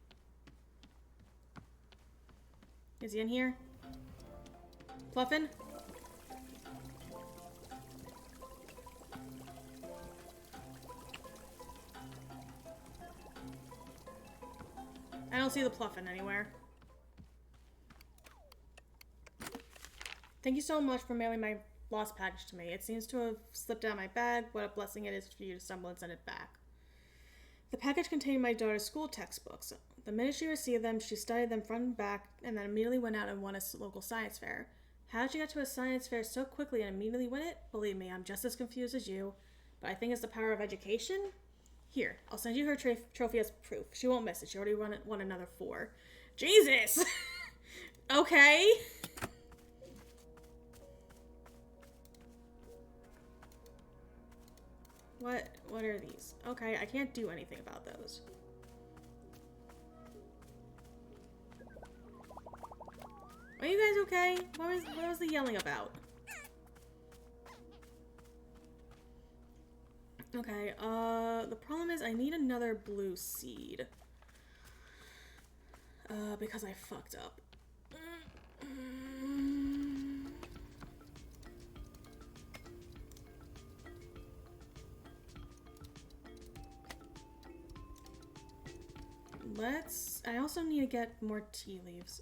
Is he in here? Pluffin? I don't see the Pluffin anywhere. Thank you so much for mailing my lost package to me. It seems to have slipped out of my bag. What a blessing it is for you to stumble and send it back. The package contained my daughter's school textbooks. The minute she received them, she studied them front and back, and then immediately went out and won a local science fair. How did she get to a science fair so quickly and immediately win it? Believe me, I'm just as confused as you, but I think it's the power of education. Here, I'll send you her trophy as proof. She won't miss it. She already won another 4. Jesus! Okay. What are these? Okay, I can't do anything about those. Are you guys okay? What was the yelling about? Okay, the problem is I need another blue seed. Because I fucked up. I also need to get more tea leaves.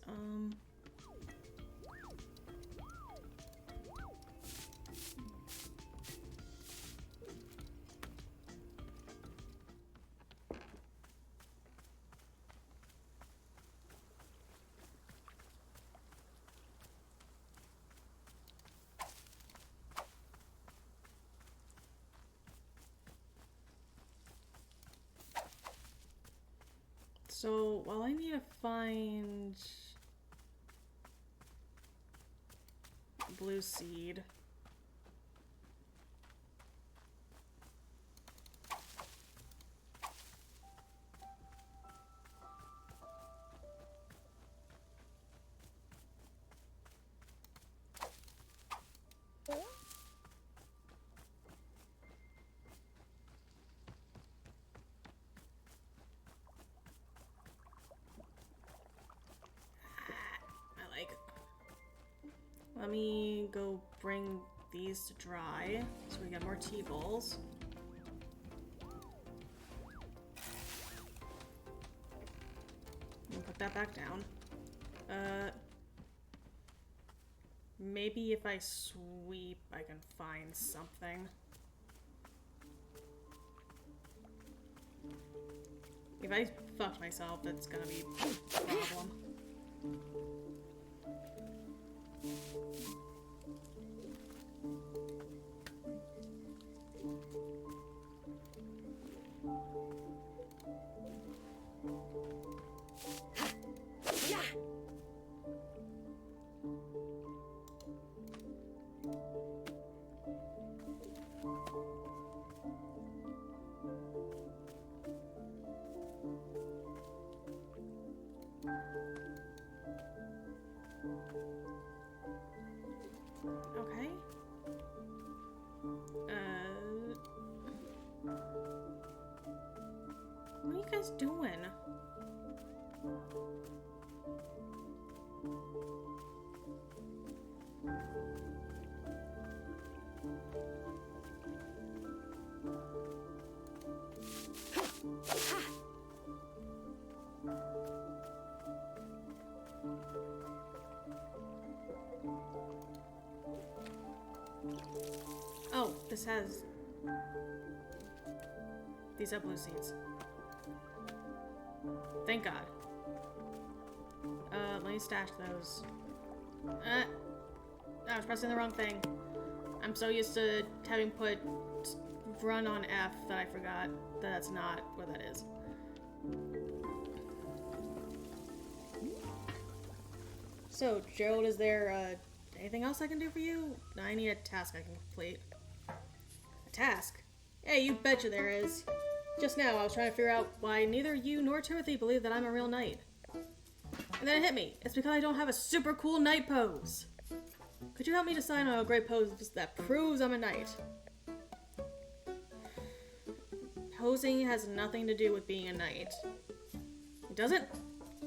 So, while I need to find blue seed. Let me go bring these to dry so we get more tea bowls. And put that back down. Maybe if I sweep, I can find something. If I fucked myself, that's gonna be a problem. Okay. What are you guys doing? this has... These have blue seats. Thank God. Let me stash those. I was pressing the wrong thing. I'm so used to having put run on F that I forgot that that's not what that is. So, Gerald, is there anything else I can do for you? I need a task I can complete. A task? Hey, you betcha there is. Just now, I was trying to figure out why neither you nor Timothy believe that I'm a real knight. And then it hit me. It's because I don't have a super cool knight pose. Could you help me decide on a great pose that proves I'm a knight? Posing has nothing to do with being a knight. It doesn't?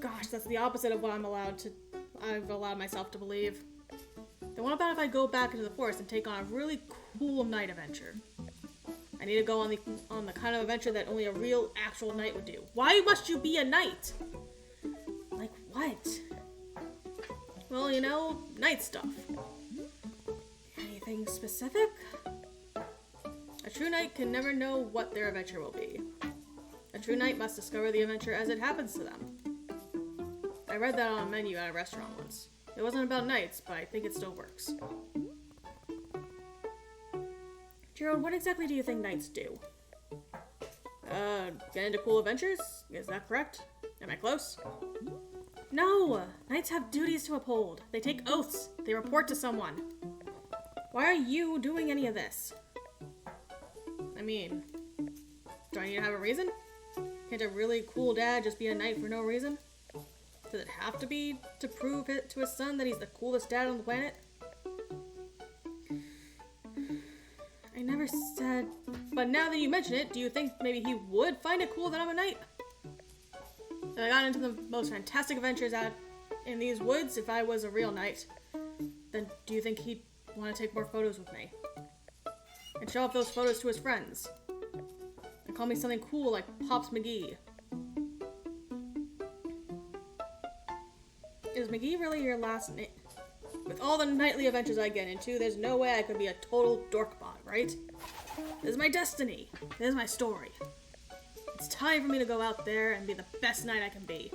Gosh, that's the opposite of what I've allowed myself to believe. Then what about if I go back into the forest and take on a really cool knight adventure? I need to go on the kind of adventure that only a real, actual knight would do. Why must you be a knight? Like what? Well, you know, knight stuff. Anything specific? A true knight can never know what their adventure will be. A true knight must discover the adventure as it happens to them. I read that on a menu at a restaurant once. It wasn't about knights, but I think it still works. Gerald, what exactly do you think knights do? Get into cool adventures? Is that correct? Am I close? No! Knights have duties to uphold. They take oaths. They report to someone. Why are you doing any of this? I mean, do I need to have a reason? Can't a really cool dad just be a knight for no reason? Does it have to be to prove it to his son that he's the coolest dad on the planet? I never said... But now that you mention it, do you think maybe he would find it cool that I'm a knight? If I got into the most fantastic adventures out in these woods, if I was a real knight, then do you think he'd want to take more photos with me? And show off those photos to his friends? And call me something cool like Pops McGee? Is McGee really your last name? With all the nightly adventures I get into, there's no way I could be a total dorkbot, right? This is my destiny. This is my story. It's time for me to go out there and be the best knight I can be.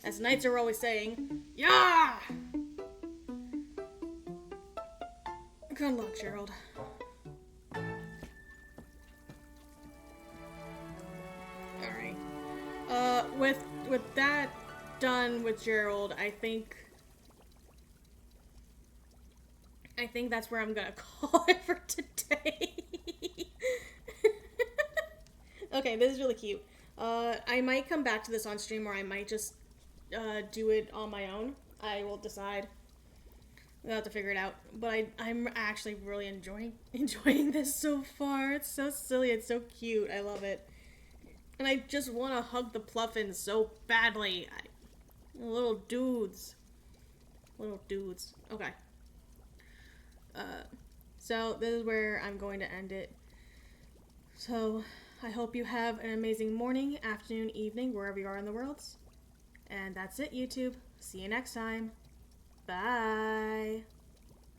As knights are always saying, yeah! Good luck, Gerald. Alright. With that done with Gerald, I think that's where I'm gonna call it for today. Okay, this is really cute. I might come back to this on stream, or I might just do it on my own. I will decide. We'll have to figure it out. But I'm actually really enjoying this so far. It's so silly. It's so cute. I love it. And I just want to hug the Pluffins so badly. Little dudes. Little dudes. Okay. So this is where I'm going to end it. So I hope you have an amazing morning, afternoon, evening, wherever you are in the world. And that's it, YouTube. See you next time. Bye.